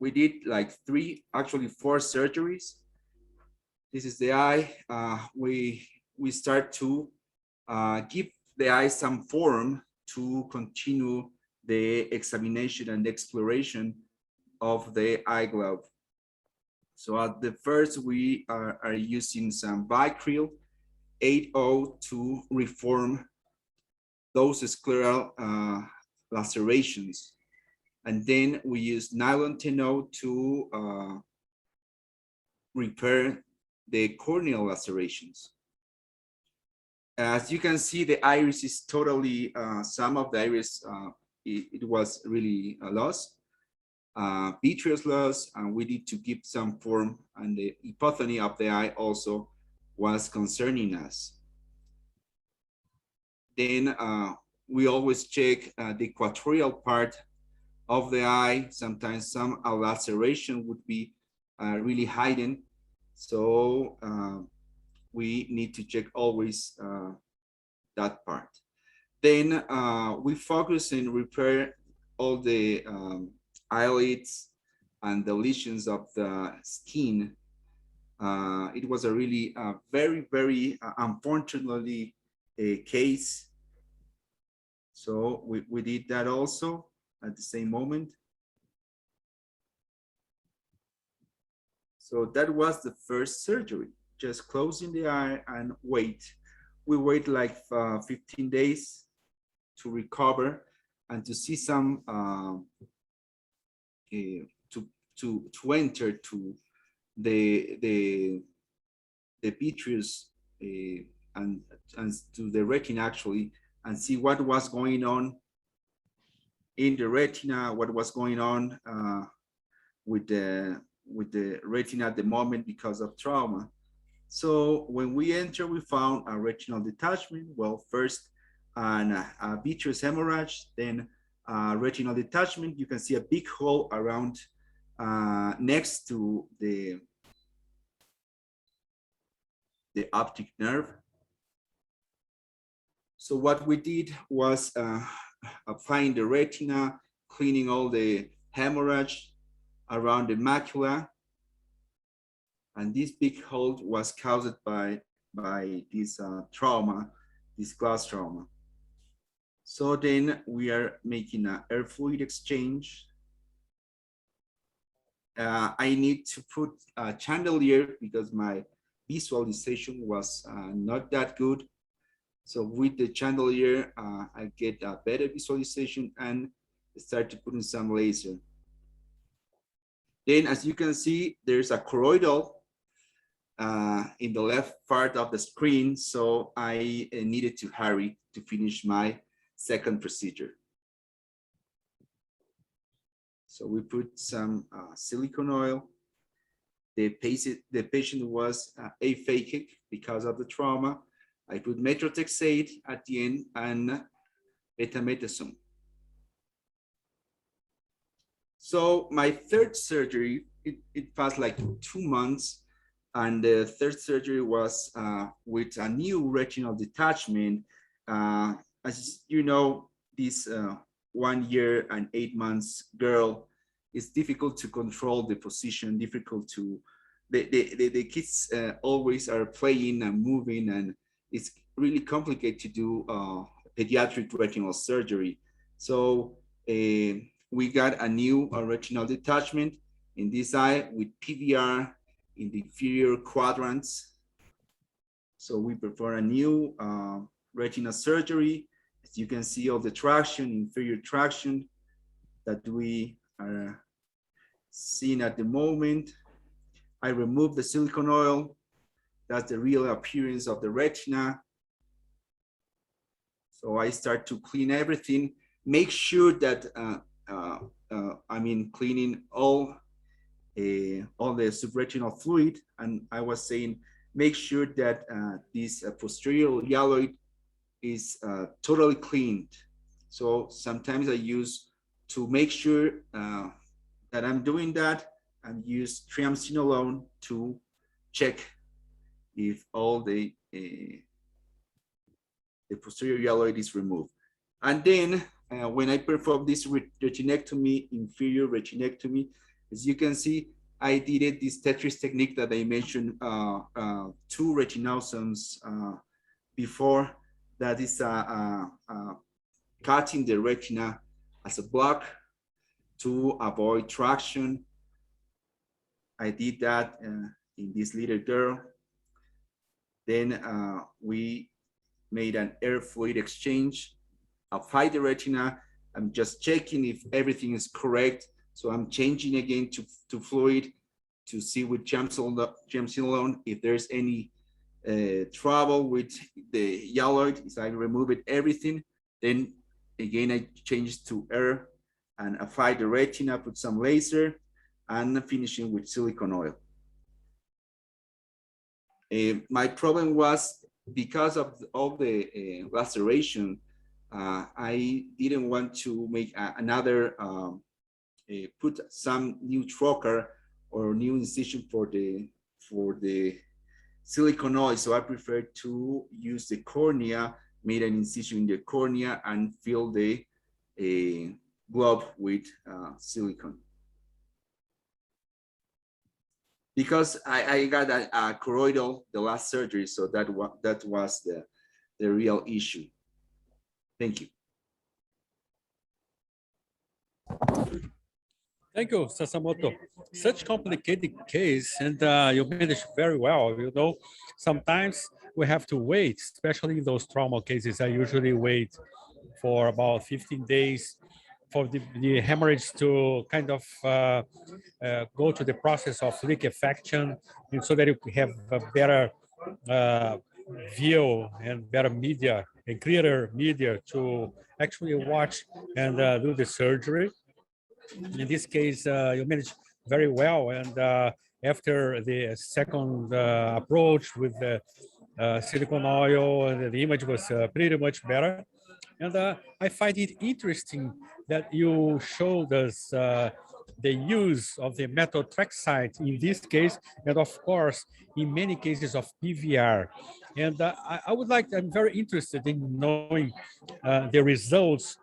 We did like actually four surgeries. This is the eye. We start to give the eye some form to continue the examination and exploration of the eye glove. So at the first, we are using some Vicryl 8.0 to reform those scleral lacerations. And then we use nylon tenol to repair the corneal lacerations. As you can see, the iris is totally, some of the iris, it was really lost, vitreous loss, and we need to keep some form, and the hypothony of the eye also was concerning us. Then we always check the equatorial part of the eye. Sometimes some laceration would be really hidden. So we need to check always that part. Then we focus and repair all the eyelids and the lesions of the skin. It was a really very, very unfortunately a case. So we did that also at the same moment. So that was the first surgery, just closing the eye and wait. We wait like 15 days to recover and to see some to enter to the vitreous and to the retina actually, and see what was going on in the retina, what was going on with the retina at the moment because of trauma. So when we enter, we found a retinal detachment. Well, first a vitreous hemorrhage, then retinal detachment. You can see a big hole around next to the optic nerve. So what we did was applying the retina, cleaning all the hemorrhage around the macula. And this big hole was caused by this trauma, this glass trauma. So then we are making an air fluid exchange. I need to put a chandelier because my visualization was not that good. So with the chandelier, I get a better visualization and start to put in some laser. Then, as you can see, there's a choroidal in the left part of the screen. So I needed to hurry to finish my second procedure. So we put some silicone oil. The patient was aphakic because of the trauma. I put methotrexate at the end and betamethasone. So my third surgery, it passed like 2 months. And the third surgery was with a new retinal detachment. As you know, this 1 year and 8 months girl, it's difficult to control the position, difficult to, the kids always are playing and moving, and it's really complicated to do pediatric retinal surgery. So we got a new retinal detachment in this eye with PVR in the inferior quadrants. So we perform a new retina surgery. As you can see, all the traction, inferior traction that we are seeing at the moment. I remove the silicone oil. That's the real appearance of the retina. So I start to clean everything, make sure that, I mean, cleaning all the subretinal fluid. And I was saying, make sure that this posterior yelloid is totally cleaned. So sometimes I use, to make sure that I'm doing that, and use triamcinolone to check if all the posterior yelloid is removed. And then when I perform this retinectomy, inferior retinectomy, as you can see, I did this Tetris technique that I mentioned 2 retinosomes before. That is cutting the retina as a block to avoid traction. I did that in this little girl. Then we made an air fluid exchange, applied the retina, I'm just checking if everything is correct. So I'm changing again to fluid to see with gemcinolone if there's any trouble with the yelloid. If I remove it everything, then again I change to air and apply the retina, put some laser, and finishing with silicone oil. My problem was because of all the laceration, I didn't want to make another put some new trocar or new incision for the silicone oil. So I prefer to use the cornea, made an incision in the cornea, and fill the glove with silicone. Because I got a choroidal the last surgery, so that was the real issue. Thank you. Thank you, Sasamoto. Such complicated case, and you managed very well. You know, sometimes we have to wait, especially in those trauma cases. I usually wait for about 15 days for the hemorrhage to kind of go to the process of liquefaction, and so that you have a better view and better media and clearer media to actually watch and do the surgery. In this case, you managed very well. And after the second approach with the silicone oil, the image was pretty much better. And I find it interesting that you showed us the use of the methotrexate in this case, and of course, in many cases of PVR. And I would like, I'm very interested in knowing the results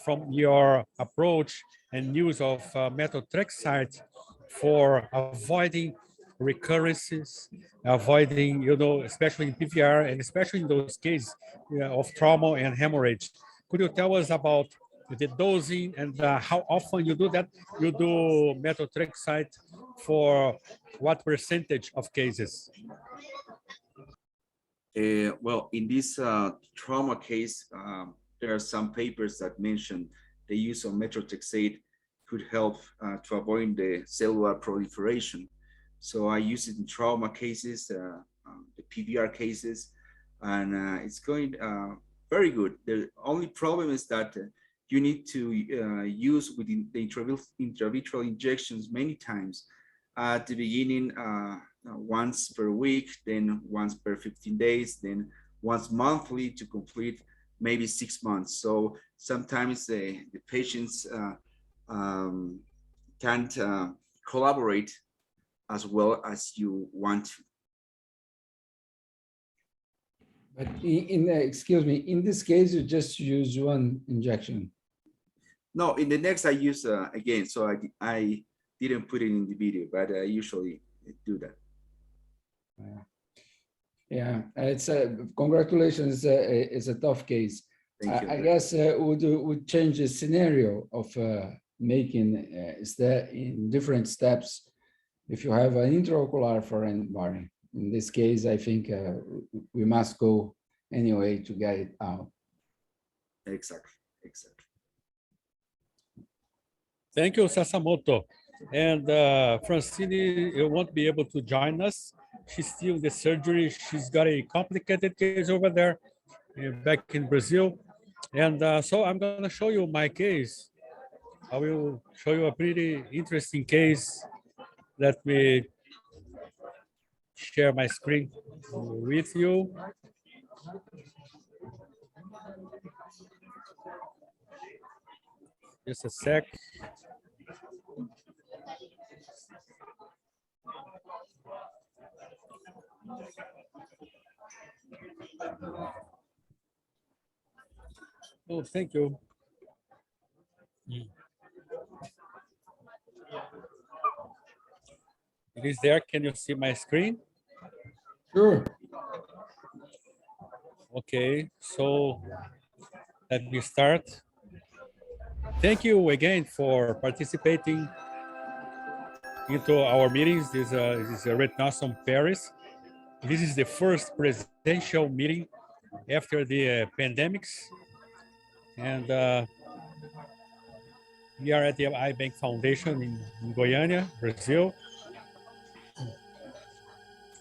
from your approach and use of methotrexate for avoiding recurrences, avoiding, you know, especially in PVR and especially in those cases of trauma and hemorrhage. Could you tell us about the dosing and how often you do that? You do methotrexate for what percentage of cases? Well, in this trauma case, there are some papers that mention the use of methotrexate could help to avoid the cellular proliferation. So I use it in trauma cases, the PVR cases, and it's going very good. The only problem is that you need to use within the intravitreal injections many times. At the beginning, once per week, then once per 15 days, then once monthly to complete maybe 6 months. So sometimes the patients can't collaborate as well as you want to. But excuse me, in this case, you just use one injection. No, in the next I use again, so I didn't put it in the video, but I usually do that. Yeah, it's congratulations. It's a tough case. Thank you. I guess would change the scenario of making is that in different steps. If you have an intraocular foreign body, in this case, I think we must go anyway to get it out. Exactly, exactly. Thank you, Sasamoto. And Francine won't be able to join us. She's still in the surgery. She's got a complicated case over there back in Brazil. And so I'm going to show you my case. I will show you a pretty interesting case. Let me share my screen with you. Just a sec. Oh, thank you. It is there. Can you see my screen? Sure. Okay, so let me start. Thank you again for participating into our meetings. This is Retinawesome Paris. This is the first presidential meeting after the pandemics. And We are at the iBank Foundation in Goiânia, Brazil.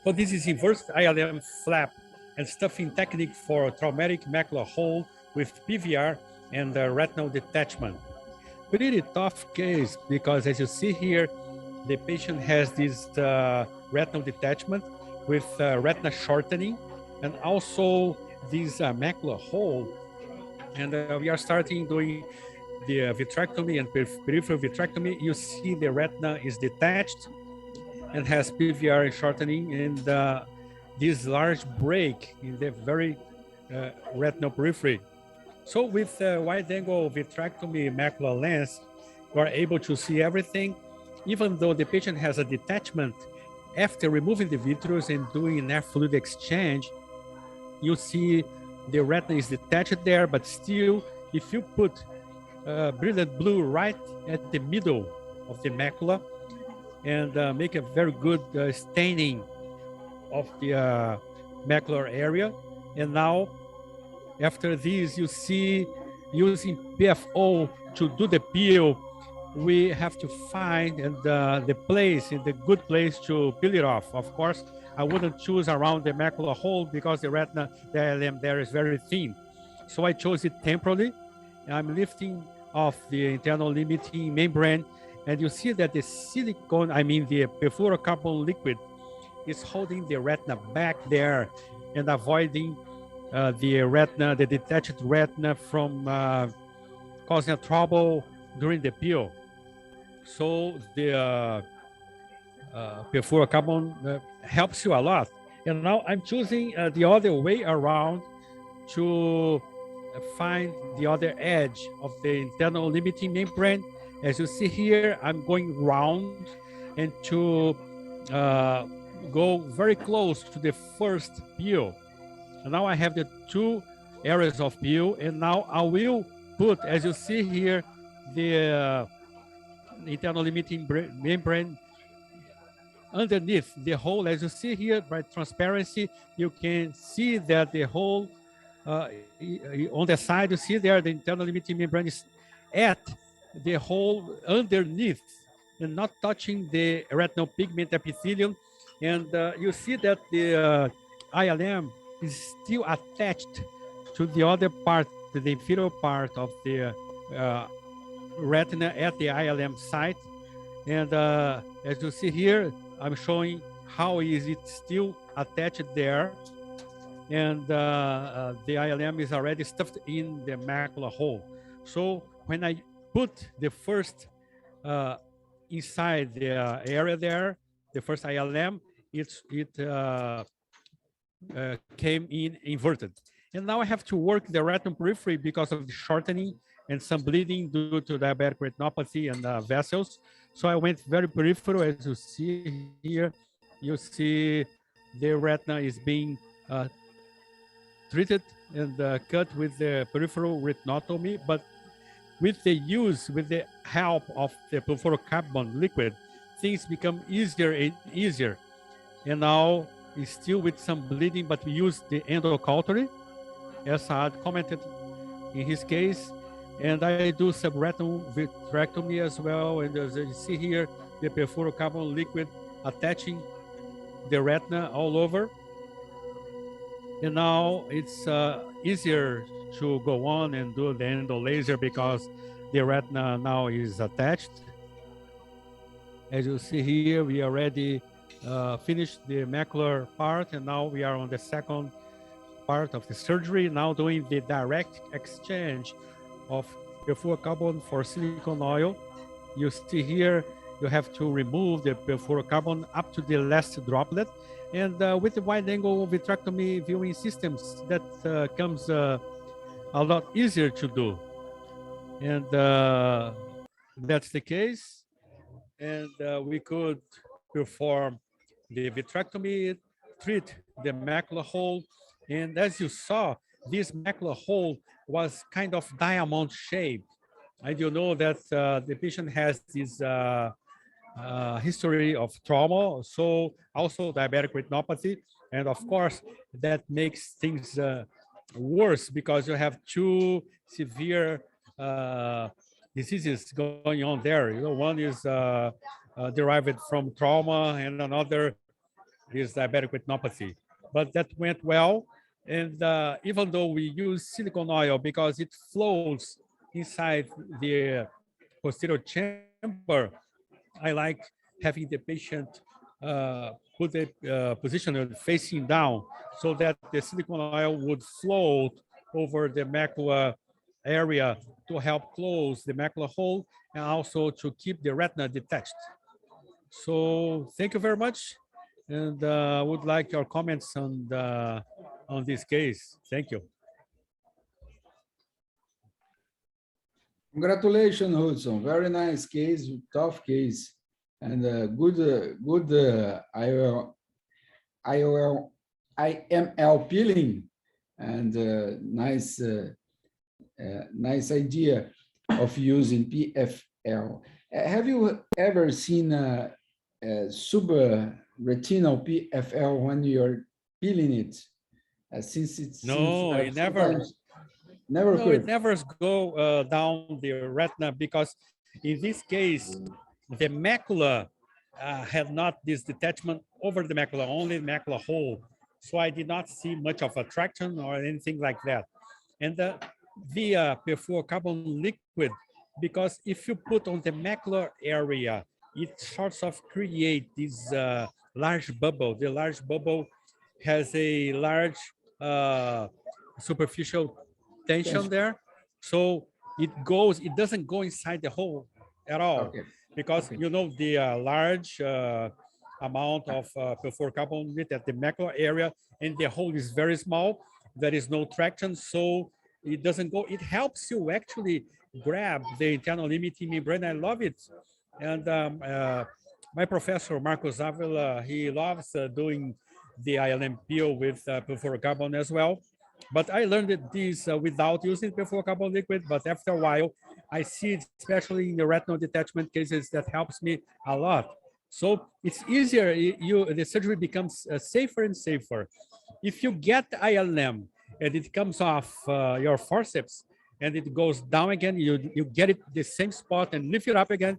So this is inverse ILM flap and stuffing technique for traumatic macular hole with PVR and retinal detachment. Pretty tough case because as you see here, the patient has this retinal detachment with retina shortening and also this macular hole. And we are starting doing the vitrectomy and peripheral vitrectomy. You see the retina is detached and has PVR shortening and this large break in the very retinal periphery. So with wide angle vitrectomy macular lens, you are able to see everything, even though the patient has a detachment. After removing the vitreous and doing nerve fluid exchange, you see the retina is detached there, but still, if you put brilliant blue right at the middle of the macula and make a very good staining of the macular area, and now after this, you see using PFO to do the peel, we have to find the place, in the good place to peel it off. Of course, I wouldn't choose around the macular hole because the retina, the ILM there is very thin. So I chose it temporarily. I'm lifting off the internal limiting membrane, and you see that the silicone, I mean the perfluorocarbon liquid, is holding the retina back there and avoiding the retina, the detached retina from causing a trouble during the peel. So the perfluorocarbon helps you a lot. And now I'm choosing the other way around to find the other edge of the internal limiting membrane. As you see here, I'm going round and to go very close to the first peel. And now I have the two areas of peel, and now I will put, as you see here, the internal limiting membrane underneath the hole. As you see here, by transparency, you can see that the hole on the side, you see there, the internal limiting membrane is at the hole underneath and not touching the retinal pigment epithelium. And you see that the ILM is still attached to the other part, to the inferior part of the retina at the ILM site. And as you see here, I'm showing how is it still attached there. And the ILM is already stuffed in the macular hole. So when I put the first inside the area there, the first ILM, it came in inverted. And now I have to work the retinal periphery because of the shortening and some bleeding due to diabetic retinopathy and vessels. So I went very peripheral. As you see here, you see the retina is being treated and cut with the peripheral retinotomy, but with the help of the perfluorocarbon liquid, things become easier and easier. And now it's still with some bleeding, but we use the endocautery, as I had commented in his case. And I do subretinal vitrectomy as well. And as you see here, the perfluorocarbon liquid attaching the retina all over. And now it's easier to go on and do the endo laser because the retina now is attached. As you see here, we already finished the macular part, and now we are on the second part of the surgery, now doing the direct exchange of perfluorocarbon for silicone oil. You see here, you have to remove the perfluorocarbon up to the last droplet. And with the wide angle vitrectomy viewing systems, that comes a lot easier to do. And that's the case. And we could perform the vitrectomy, treat the macular hole. And as you saw, this macular hole was kind of diamond shaped. And you know that the patient has this history of trauma, so also diabetic retinopathy. And of course, that makes things worse because you have two severe diseases going on there. You know, one is derived from trauma, and another is diabetic retinopathy. But that went well, and even though we use silicone oil because it flows inside the posterior chamber, I like having the patient put a position facing down so that the silicone oil would float over the macula area to help close the macular hole and also to keep the retina detached. So thank you very much, and I would like your comments on this case. Thank you. Congratulations, Hudson. Very nice case, tough case, and good IML peeling, and nice idea of using PFL. Have you ever seen a subretinal PFL when you're peeling it? Since it No, seems it never. never No, it occurred. never go down the retina because in this case, the macula had not this detachment over the macula, only the macula hole. So I did not see much of attraction or anything like that. And via perfluorocarbon liquid, because if you put on the macular area, it sort of create this large bubble. The large bubble has a large superficial tension there. So it doesn't go inside the hole at all. Okay. Because Okay. you know the large amount of perfluorocarbon at the macular area, and the hole is very small. There is no traction, so it doesn't go. It helps you actually grab the internal limiting membrane. I love it. And my professor, Marcos Avila, he loves doing the ILM peel with perfluorocarbon as well. But I learned this without using perfluorocarbon liquid, but after a while, I see it, especially in the retinal detachment cases, that helps me a lot. So it's easier, the surgery becomes safer and safer. If you get ILM and it comes off your forceps and it goes down again, you get it the same spot and lift it up again,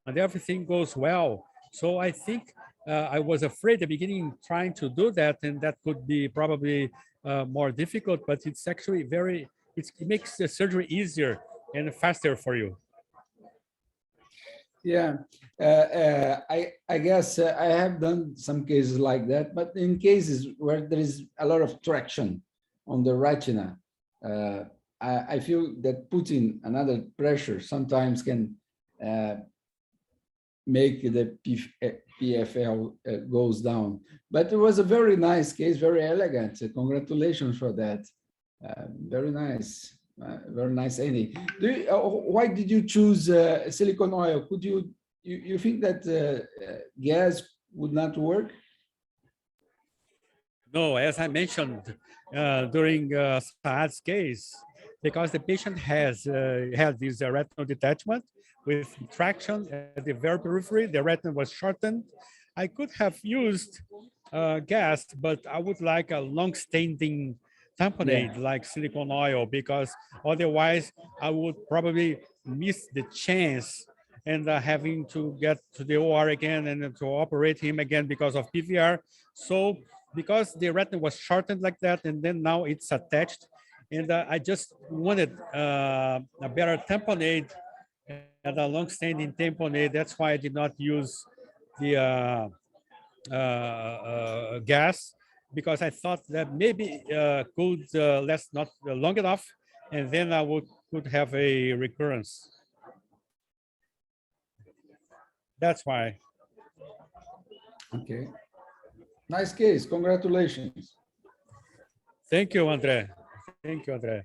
and everything goes well. So I think I was afraid at the beginning trying to do that, and that could be probably more difficult, but it's actually it makes the surgery easier and faster for you. Yeah, I guess I have done some cases like that, but in cases where there is a lot of traction on the retina, I feel that putting another pressure sometimes can make the PFL goes down. But it was a very nice case, very elegant. Congratulations for that. Very nice. Very nice, Annie. Why did you choose silicone oil? Could you think that gas would not work? No, as I mentioned during Saad's case, because the patient had this retinal detachment with traction at the very periphery, the retina was shortened. I could have used gas, but I would like a long-standing tamponade like silicone oil, because otherwise I would probably miss the chance and having to get to the OR again and to operate him again because of PVR. So because the retina was shortened like that, and then now it's attached, and I just wanted a better tamponade and a long-standing tamponade. That's why I did not use the gas, because I thought that maybe could last not long enough, and then I could have a recurrence. That's why. Okay. Nice case. Congratulations. Thank you, Andre. Thank you, Andre.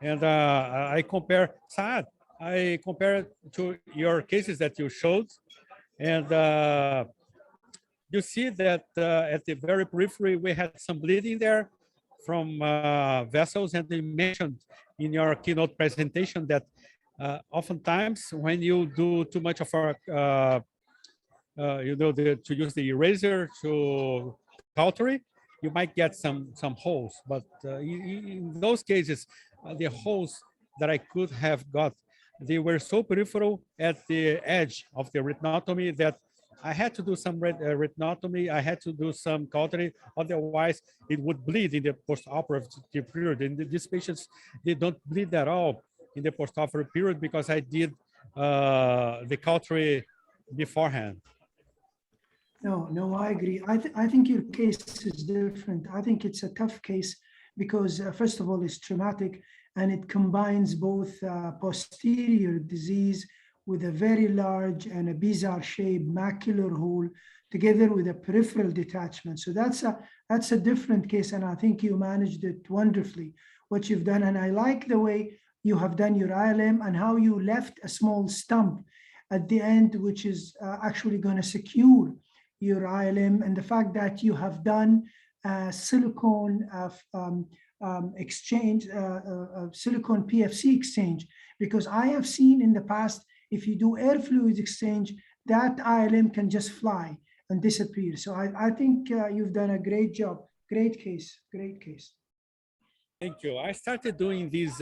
And I compare, Saad, I compare to your cases that you showed, and you see that at the very periphery, we had some bleeding there from vessels, and you mentioned in your keynote presentation that oftentimes when you do too much of to use the eraser to cautery, you might get some holes. But in those cases, the holes that I could have got they were so peripheral at the edge of the retinotomy that I had to do some retinotomy. I had to do some cautery. Otherwise, it would bleed in the postoperative period. And these patients, they don't bleed at all in the postoperative period because I did the cautery beforehand. No, I agree. I think your case is different. I think it's a tough case because, first of all, it's traumatic and it combines both posterior disease with a very large and a bizarre-shaped macular hole together with a peripheral detachment. So that's a different case, and I think you managed it wonderfully, what you've done. And I like the way you have done your ILM and how you left a small stump at the end, which is actually going to secure your ILM, and the fact that you have done silicone exchange, silicone Pfcl exchange, because I have seen in the past, if you do air fluids exchange, that ILM can just fly and disappear. So I think you've done a great job. Great case, great case. Thank you. I started doing this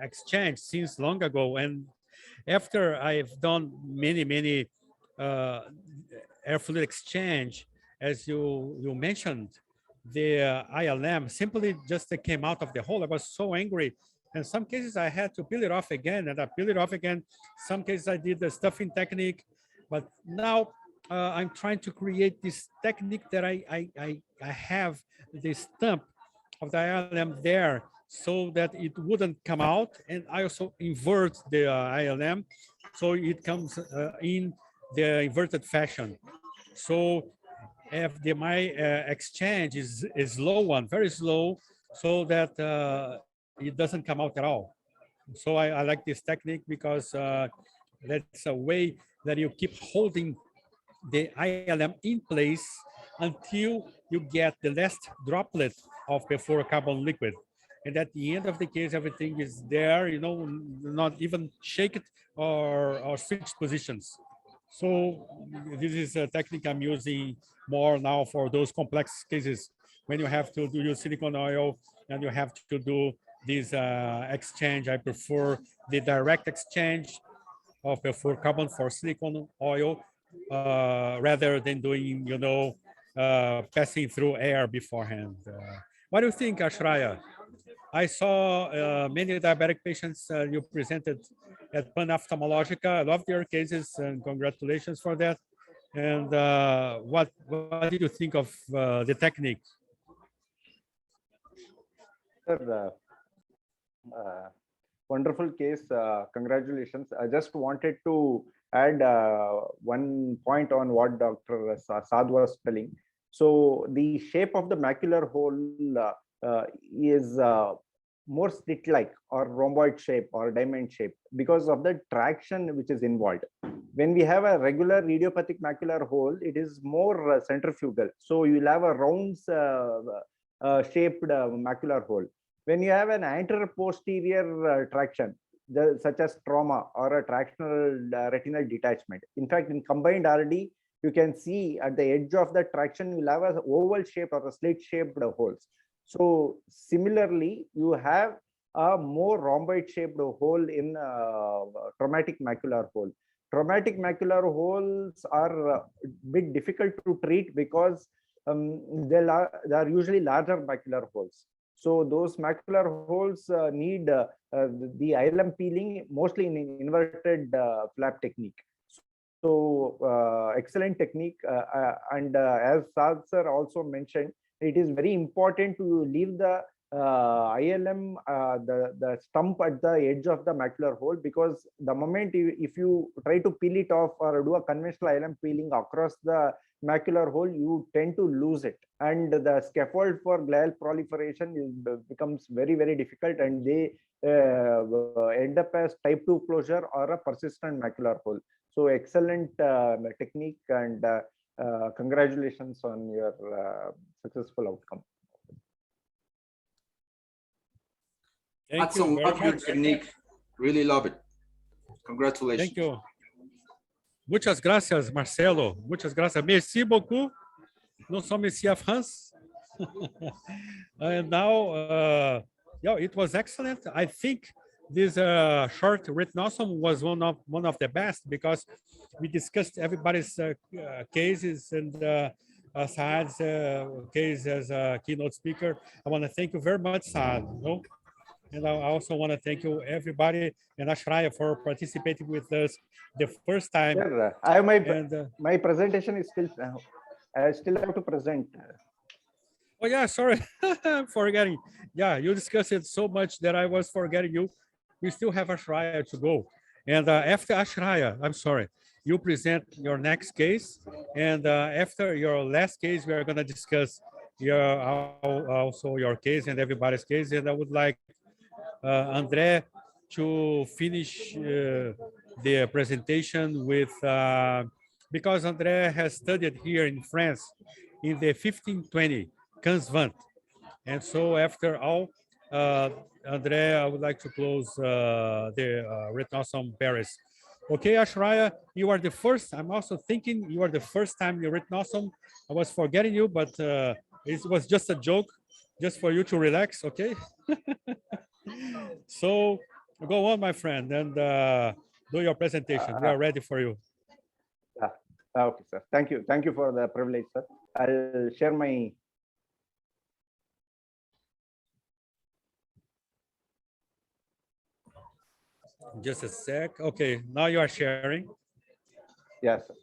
exchange since long ago. And after I've done many air fluid exchange, as you mentioned, the ILM simply just came out of the hole. I was so angry. In some cases, I had to peel it off again, and I peel it off again. Some cases, I did the stuffing technique. But now I'm trying to create this technique that I have the stump of the ILM there so that it wouldn't come out. And I also invert the ILM so it comes in the inverted fashion. So if my exchange is slow one, very slow, so that it doesn't come out at all. So I like this technique because that's a way that you keep holding the ILM in place until you get the last droplet of perfluorocarbon liquid. And at the end of the case, everything is there, you know, not even shake it or switch positions. So this is a technique I'm using more now for those complex cases when you have to do your silicone oil and you have to do this exchange. I prefer the direct exchange of perfluorocarbon for silicone oil rather than doing, you know, passing through air beforehand. What do you think, Ashraya? I saw many diabetic patients you presented at Pan Ophthalmologica. I loved your cases and congratulations for that. And what did you think of the technique? Sir, wonderful case. Congratulations. I just wanted to add one point on what Dr. Saad was telling. So the shape of the macular hole is more slit-like or rhomboid shape or diamond shape because of the traction which is involved. When we have a regular idiopathic macular hole, it is more centrifugal. So you will have a round shaped macular hole. When you have an anterior-posterior traction, such as trauma or a tractional retinal detachment. In fact, in combined RD, you can see at the edge of the traction, you will have an oval shape or a slit-shaped holes. So similarly, you have a more rhomboid shaped hole in traumatic macular hole. Traumatic macular holes are a bit difficult to treat because they are usually larger macular holes. So those macular holes need the ILM peeling, mostly in inverted flap technique. So excellent technique. And as Saad sir also mentioned, it is very important to leave the ILM, the stump at the edge of the macular hole, because the moment if you try to peel it off or do a conventional ILM peeling across the macular hole, you tend to lose it, and the scaffold for glial proliferation becomes very difficult, and they end up as type 2 closure or a persistent macular hole. So excellent technique, and congratulations on your successful outcome. That's a wonderful technique. Really love it. Congratulations. Thank you. Muchas gracias, Marcelo. Muchas gracias. Merci beaucoup. Nous sommes ici à France. And now, yeah, it was excellent. I think this short Retinawesome was one of the best because we discussed everybody's cases and Saad's case as a keynote speaker. I want to thank you very much, Saad. And I also want to thank you, everybody, and Ashraya for participating with us the first time. Sure. I have And my presentation is still. I still have to present. oh yeah, sorry, I'm forgetting. Yeah, you discussed it so much that I was forgetting you. We still have Ashraya to go. And after Ashraya, I'm sorry, you present your next case. And after your last case, we are going to discuss your also your case and everybody's case. And I would like André to finish the presentation with, because André has studied here in France in the 1520 Quinze-Vingts. And so after all, André, I would like to close the Retinawesome Paris. Okay, Ashraya, you are the first. I'm also thinking you are the first time you Retinawesome. I was forgetting you, but it was just a joke, just for you to relax, okay? So go on, my friend, and do your presentation. We are ready for you. Okay, sir. Thank you. Thank you for the privilege, sir. I'll share my. Just a sec. Okay, now you are sharing. Yes, sir.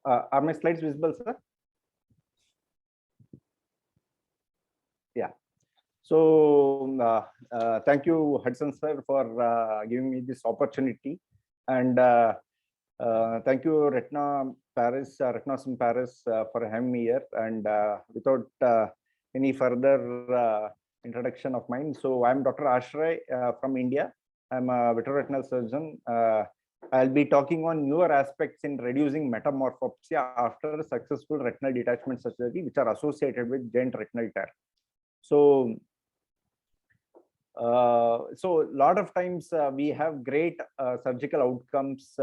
Are my slides visible, sir? Yeah. So thank you, Hudson sir, for giving me this opportunity, and thank you, Retinawesome Paris, for having me here. And without any further introduction of mine, so I'm Dr. Ashray from India. I'm a vitroretinal surgeon. I'll be talking on newer aspects in reducing metamorphopsia after successful retinal detachment surgery, which are associated with giant retinal tear. So, so a lot of times we have great surgical outcomes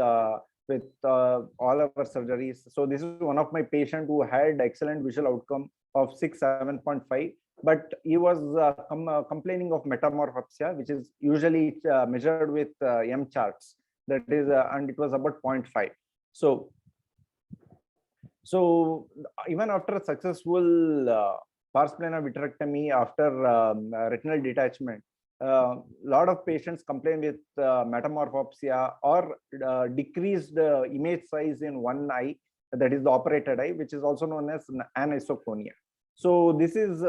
with all our surgeries. So this is one of my patients who had excellent visual outcome of 7.5, but he was complaining of metamorphopsia, which is usually measured with M charts. That is, and it was about 0.5. So even after a successful pars plana vitrectomy after retinal detachment, lot of patients complain with metamorphopsia or decreased image size in one eye, that is the operated eye, which is also known as anisoconia. So this is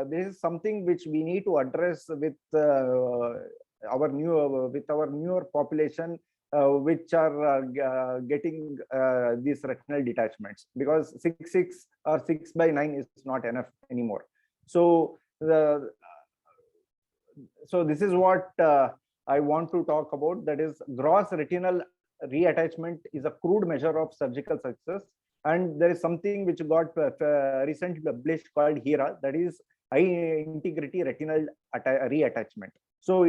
this is something which we need to address with our newer population, which are getting these retinal detachments, because 6/6 or 6/9 is not enough anymore. So so this is what I want to talk about. That is, gross retinal reattachment is a crude measure of surgical success, and there is something which got recently published called HERA, that is high integrity retinal reattachment. So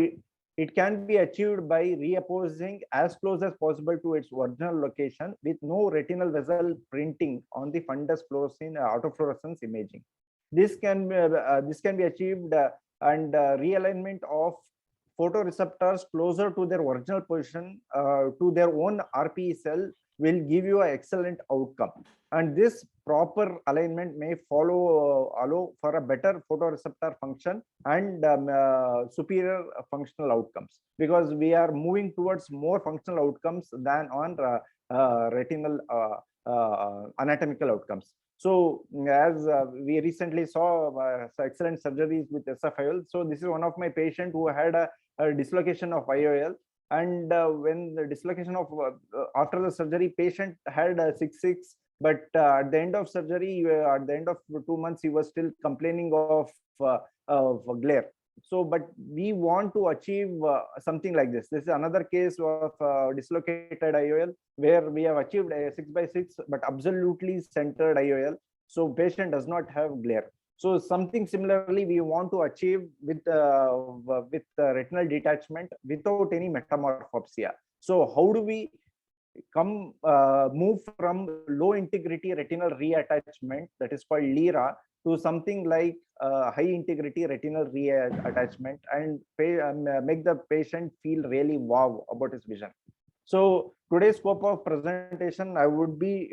it can be achieved by reapposing as close as possible to its original location with no retinal vessel printing on the fundus fluorescein autofluorescence imaging. This can be achieved and realignment of photoreceptors closer to their original position to their own RPE cell will give you an excellent outcome. And this proper alignment may allow for a better photoreceptor function and superior functional outcomes, because we are moving towards more functional outcomes than on retinal anatomical outcomes. So as we recently saw excellent surgeries with SFIOL. So this is one of my patients who had a dislocation of IOL. And when the dislocation of after the surgery, patient had 6/6, but at the end of surgery, at the end of 2 months, he was still complaining of glare. So, but we want to achieve something like this. This is another case of dislocated IOL, where we have achieved a 6/6, but absolutely centered IOL. So patient does not have glare. So something similarly we want to achieve with retinal detachment without any metamorphopsia. So how do we move from low integrity retinal reattachment, that is called LIRA, to something like high integrity retinal reattachment, and make the patient feel really wow about his vision. So today's scope of presentation, I would be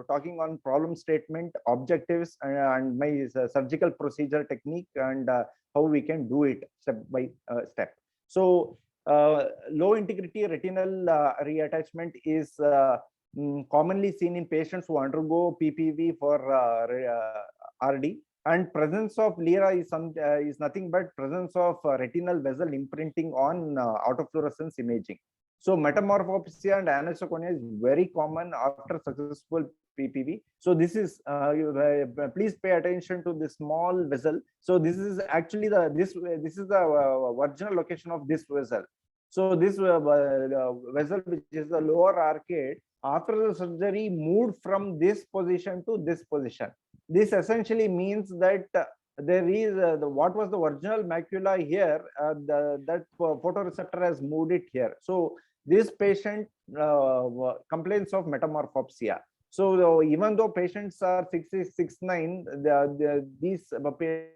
talking on problem statement, objectives, and my surgical procedure technique, and how we can do it step by step. So low integrity retinal reattachment is commonly seen in patients who undergo PPV for RD, and presence of LIRA is nothing but presence of retinal vessel imprinting on autofluorescence imaging. So metamorphopsia and anisoconia is very common after successful PPV. So this is, please pay attention to this small vessel. So this is actually this is the original location of this vessel. So this vessel, which is the lower arcade, after the surgery moved from this position to this position. This essentially means that there is what was the original macula here, that photoreceptor has moved it here. So this patient complains of metamorphopsia. So even though patients are 6'9", these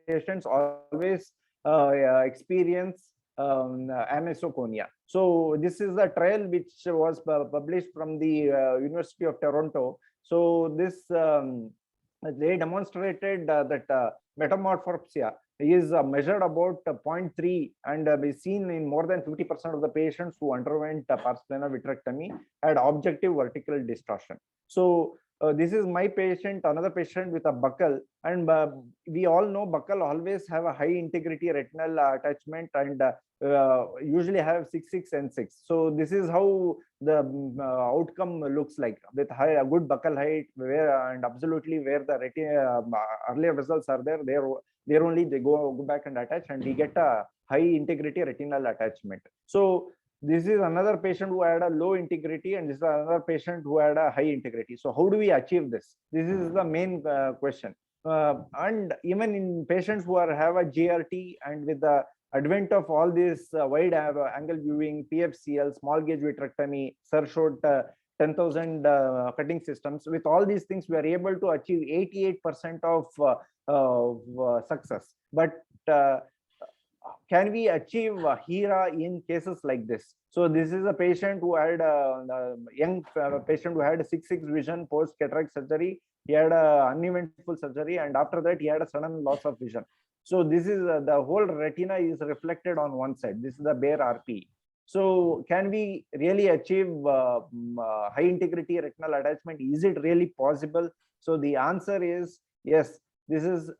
patients always experience anisoconia. So this is the trial which was published from the University of Toronto. So this they demonstrated that metamorphopsia is measured about 0.3 and be seen in more than 50% of the patients who underwent Pfcl vitrectomy had objective vertical distortion. So this is my patient, another patient with a buccal, and we all know buccal always have a high integrity retinal attachment, and usually have 6'6" and 6. So this is how the outcome looks like, with a good buccal height, where and absolutely where the retina earlier vessels are there, there only they go back and attach, and we get a high integrity retinal attachment. So this is another patient who had a low integrity, and this is another patient who had a high integrity. So how do we achieve this? This is the main question. And even in patients who have a GRT, and with the advent of all this wide angle viewing, PFCL, small gauge vitrectomy, Surshot 10,000 cutting systems, with all these things, we are able to achieve 88% of success. But can we achieve HERA in cases like this? So this is a patient who had a young patient who had a 6'6" vision post cataract surgery. He had a uneventful surgery, and after that he had a sudden loss of vision. So this is the whole retina is reflected on one side. This is the bare RP. So can we really achieve high integrity retinal attachment? Is it really possible? So the answer is yes. This is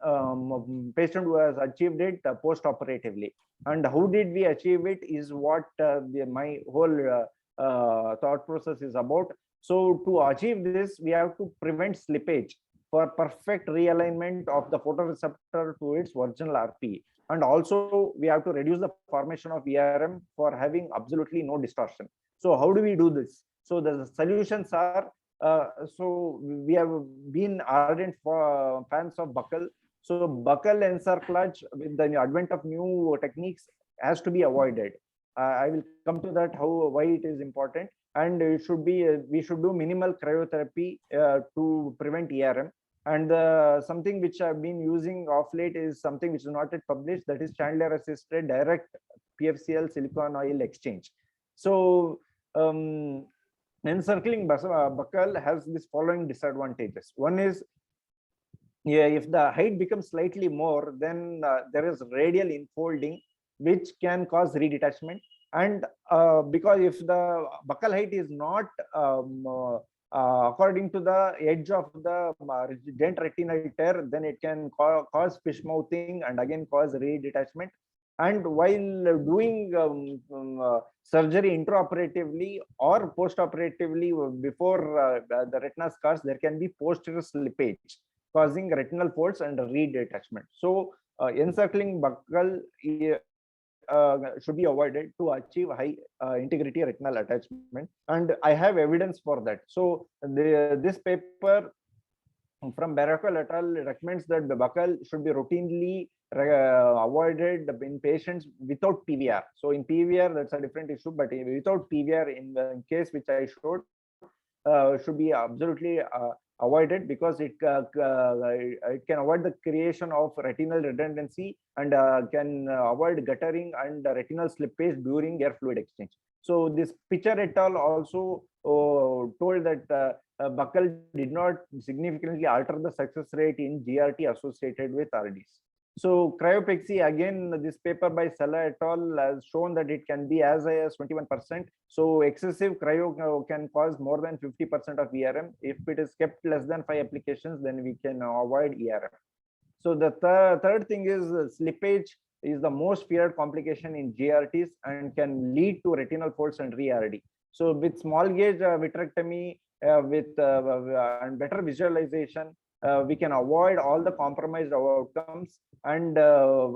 patient who has achieved it post-operatively. And how did we achieve it is what my whole thought process is about. So to achieve this, we have to prevent slippage for perfect realignment of the photoreceptor to its original RP. And also we have to reduce the formation of ERM for having absolutely no distortion. So how do we do this? So the solutions are, so we have been ardent fans of buccal. So buccal encirclage with the advent of new techniques has to be avoided. I will come to that, why it is important. And it should be, we should do minimal cryotherapy to prevent ERM. And something which I've been using of late is something which is not yet published, that is Chandler assisted direct Pfcl silicon oil exchange. So encircling buccal has this following disadvantages. One is, if the height becomes slightly more, then there is radial infolding, which can cause redetachment. And because if the buccal height is not according to the edge of the dent retinal tear, then it can cause fish mouthing and again cause redetachment. And while doing surgery intraoperatively or post-operatively before the retina scars, there can be posterior slippage causing retinal folds and redetachment. So encircling buccal should be avoided to achieve high integrity retinal attachment. And I have evidence for that. So this paper from Vireoretinal et al. Recommends that the buccal should be routinely avoided in patients without PVR. So in PVR, that's a different issue, but without PVR, in the case which I showed, should be absolutely avoided, because it can avoid the creation of retinal redundancy and can avoid guttering and retinal slippage during air fluid exchange. So this Pitcher et al. Also told that buccal did not significantly alter the success rate in GRT associated with RDs. So cryopexy, again, this paper by Sella et al. Has shown that it can be as high as 21%. So excessive cryo can cause more than 50% of ERM. If it is kept less than 5 applications, then we can avoid ERM. So the third thing is slippage is the most feared complication in GRTs and can lead to retinal folds and re-RD. So with small gauge vitrectomy with and better visualization, we can avoid all the compromised outcomes, and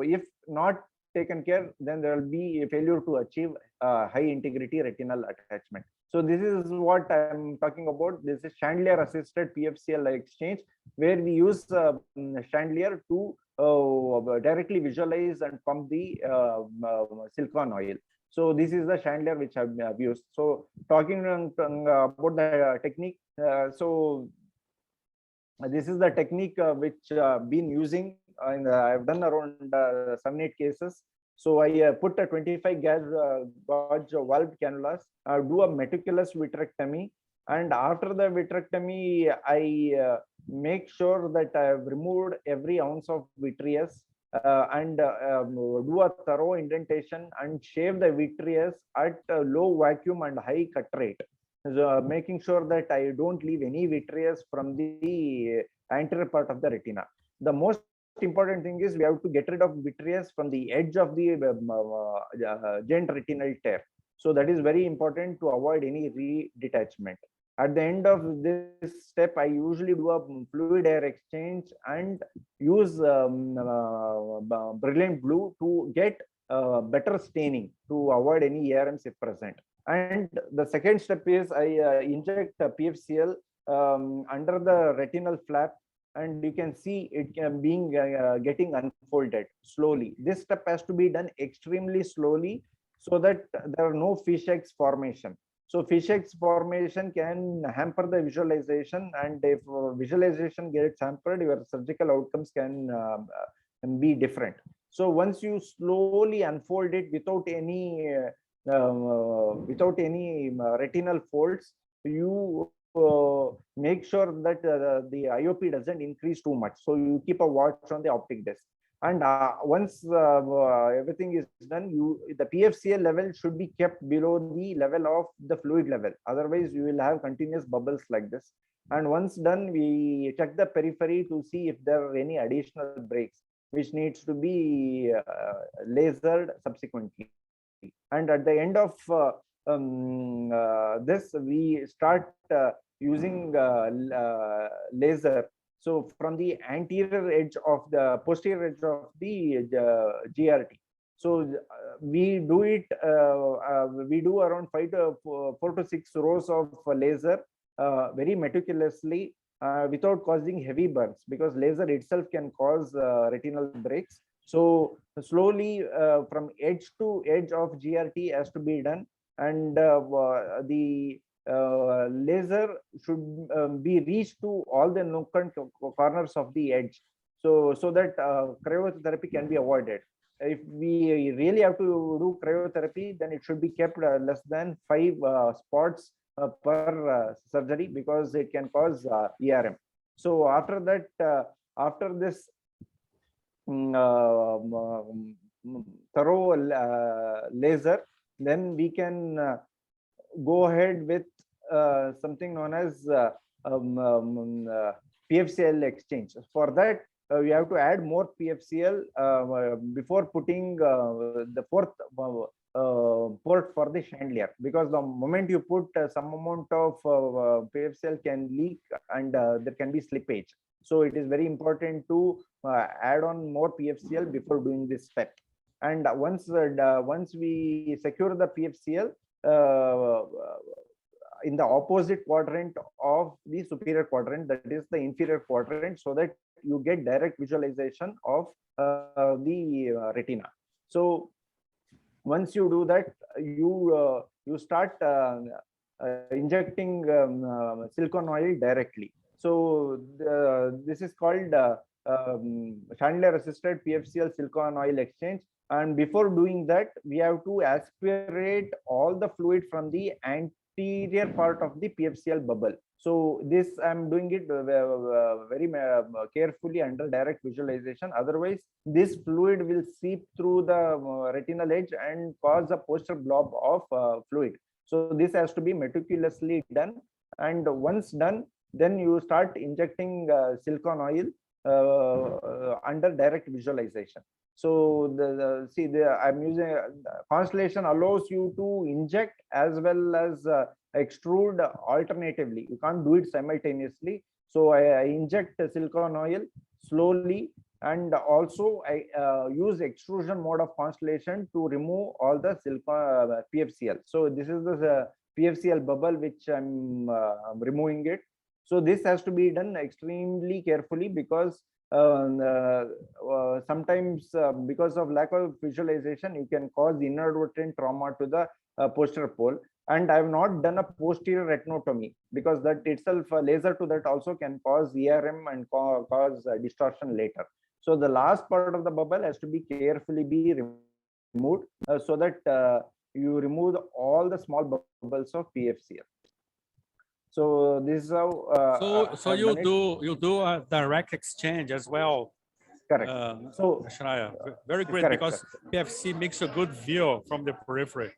if not taken care, then there will be a failure to achieve high integrity retinal attachment. So this is what I'm talking about. This is Chandelier assisted Pfcl exchange, where we use Chandelier to directly visualize and pump the silicone oil. So this is the Chandelier which I've used. So talking about the technique, this is the technique which been using, and I've done around 7-8 cases. So I put a 25 gauge valved cannulas, do a meticulous vitrectomy, and after the vitrectomy, I make sure that I have removed every ounce of vitreous and do a thorough indentation and shave the vitreous at a low vacuum and high cut rate. Making sure that I don't leave any vitreous from the anterior part of the retina. The most important thing is we have to get rid of vitreous from the edge of the joint retinal tear. So that is very important to avoid any redetachment. At the end of this step, I usually do a fluid air exchange and use brilliant blue to get better staining to avoid any ERMs if present. And the second step is I inject PFCL under the retinal flap, and you can see it being getting unfolded slowly. This step has to be done extremely slowly so that there are no fish eggs formation. So fish eggs formation can hamper the visualization, and if visualization gets hampered, your surgical outcomes can be different. So once you slowly unfold it without any retinal folds, you make sure that the IOP doesn't increase too much. So you keep a watch on the optic disc. And once everything is done, the PFCL level should be kept below the level of the fluid level. Otherwise, you will have continuous bubbles like this. And once done, we check the periphery to see if there are any additional breaks, which needs to be lasered subsequently. And at the end of this, we start using laser. So from the anterior edge of the posterior edge of the GRT. So we do it, we do around 4 to 6 rows of laser very meticulously without causing heavy burns, because laser itself can cause retinal breaks. So slowly from edge to edge of GRT has to be done, and the laser should be reached to all the nook and corners of the edge, so that cryotherapy can be avoided. If we really have to do cryotherapy, then it should be kept less than 5 spots per surgery, because it can cause ERM. So after that, after this thorough laser, then we can go ahead with something known as Pfcl exchange. For that, we have to add more PFCL before putting the fourth port for the chandelier, because the moment you put some amount of PFCL can leak, and there can be slippage. So it is very important to add on more PFCL before doing this step. And once we secure the PFCL in the opposite quadrant of the superior quadrant, that is the inferior quadrant, so that you get direct visualization of the retina. So once you do that, you start injecting silicone oil directly. So this is called Chandler assisted PFCL silicone oil exchange. And before doing that, we have to aspirate all the fluid from the anterior part of the PFCL bubble. So this I'm doing it very carefully under direct visualization. Otherwise, this fluid will seep through the retinal edge and cause a posterior blob of fluid. So this has to be meticulously done. And once done, then you start injecting silicone oil under direct visualization. So I'm using Constellation allows you to inject as well as extrude alternatively. You can't do it simultaneously. So I inject silicone oil slowly, and also I use extrusion mode of Constellation to remove all the silicone PFCL. So this is the PFCL bubble which I'm removing it. So this has to be done extremely carefully because sometimes because of lack of visualization, you can cause inadvertent trauma to the posterior pole. And I have not done a posterior retinotomy because that itself, laser to that also can cause ERM and cause distortion later. So the last part of the bubble has to be carefully removed so that you remove all the small bubbles of PFCL. So this is how. So you do a direct exchange as well. Correct. So Ashraya, very great, correct, because PFC makes a good view from the periphery.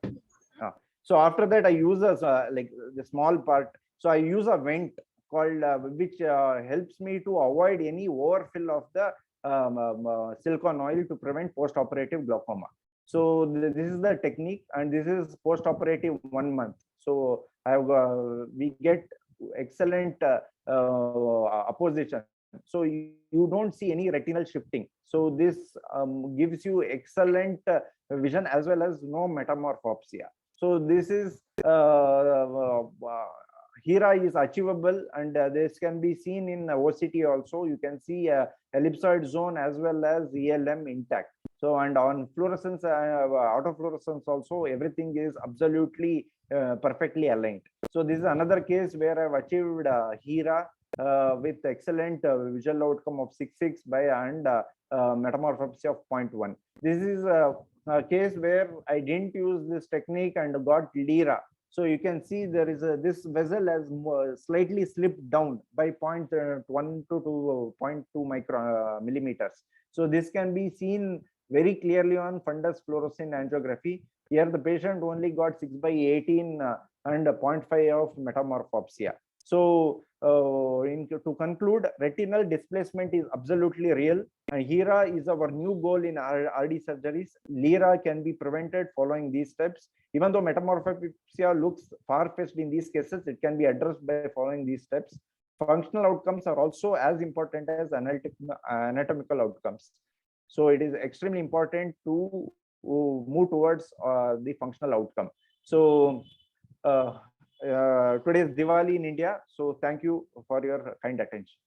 So after that, I use a like the small part. So I use a vent called which helps me to avoid any overfill of the silicone oil to prevent post-operative glaucoma. So this is the technique, and this is post-operative 1 month. So we get excellent apposition. So you don't see any retinal shifting. So this gives you excellent vision as well as no metamorphopsia. So this is HERA is achievable, and this can be seen in OCT also. You can see ellipsoid zone as well as ELM intact. So and on fluorescence, autofluorescence also, everything is absolutely perfectly aligned. So this is another case where I've achieved HERA with excellent visual outcome of 6.6 by and metamorphopsia of 0.1. This is a case where I didn't use this technique and got LIRA. So you can see there is this vessel has slightly slipped down by 0.1 to 0.2 millimeters. So this can be seen very clearly on fundus fluorescein angiography. Here the patient only got 6/18 and 0.5 of metamorphopsia. So to conclude, retinal displacement is absolutely real, and HERA is our new goal in RD surgeries. LIRA can be prevented following these steps. Even though metamorphopsia looks far-fetched in these cases, it can be addressed by following these steps. Functional outcomes are also as important as anatomical outcomes. So it is extremely important to move towards the functional outcome. So today is Diwali in India. So thank you for your kind attention.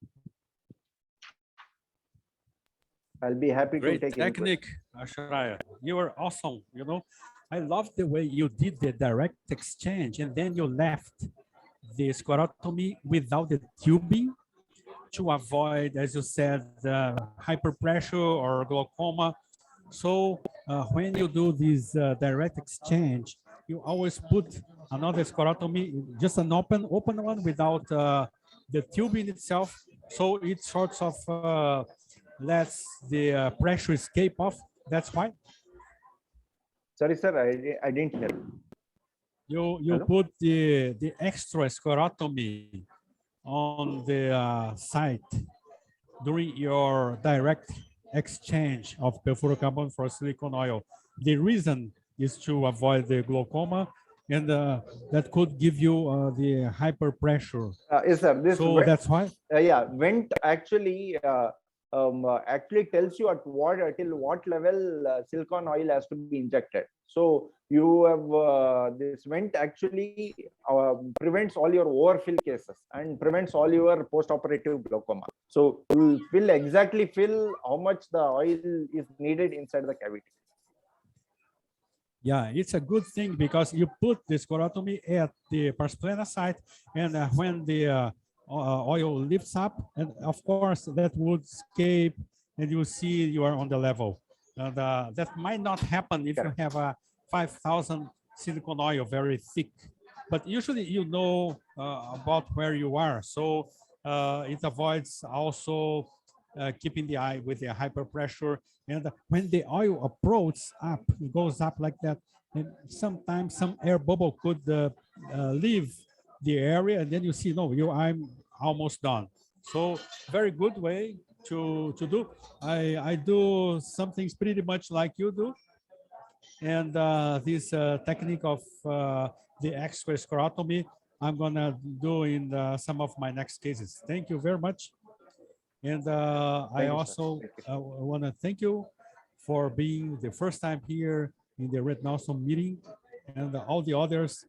I'll be happy Great to take technique, Ashraya. You were awesome. You know, I love the way you did the direct exchange, and then you left the sclerotomy without the tubing to avoid, as you said, hyperpressure or glaucoma. So when you do this direct exchange, you always put another sclerotomy, just an open one without the tubing itself. So it sort of lets the pressure escape off. That's why. Sorry, sir, I didn't hear. You put the extra sclerotomy on the site during your direct exchange of perfluorocarbon for silicone oil. The reason is to avoid the glaucoma, and that could give you the hyperpressure. Yes, sir. This so that's why. Yeah, vent actually actually tells you till what level silicone oil has to be injected. So you have this vent actually prevents all your overfill cases and prevents all your post-operative glaucoma. So you will exactly fill how much the oil is needed inside the cavity. Yeah, it's a good thing because you put the sclerotomy at the pars plana site, and when the oil lifts up, and of course that would escape, and you see you are on the level. And that might not happen if you Correct. have a 5,000 silicone oil very thick, but usually you know about where you are, so it avoids also keeping the eye with the hyperpressure. And when the oil approaches up, it goes up like that. And sometimes some air bubble could leave the area, and then you see, no, I'm almost done. So very good way to do. I do some things pretty much like you do. And this technique of the X-ray sclerotomy, I'm gonna do in some of my next cases. Thank you very much. And I Thank you, sir. also Thank you. want to thank you for being the first time here in the Retinawesome meeting, and all the others.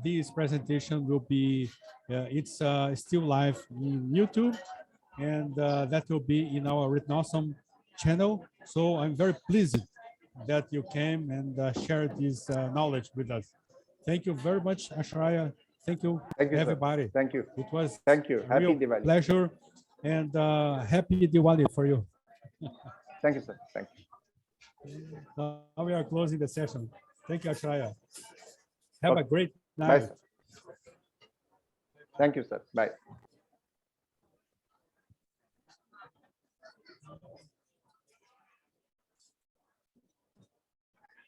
This presentation will be, it's still live in YouTube, and that will be in our Retinawesome channel. So I'm very pleased that you came and shared this knowledge with us. Thank you very much, Ashraya. Thank you, Thank you, sir. everybody. Thank you. It was Thank you. a Happy real Diwali. pleasure, and happy Diwali for you. Thank you, sir. Thank you. Now we are closing the session. Thank you, Ashraya. Have a Okay. great Bye, night. sir. Thank you, sir. Bye.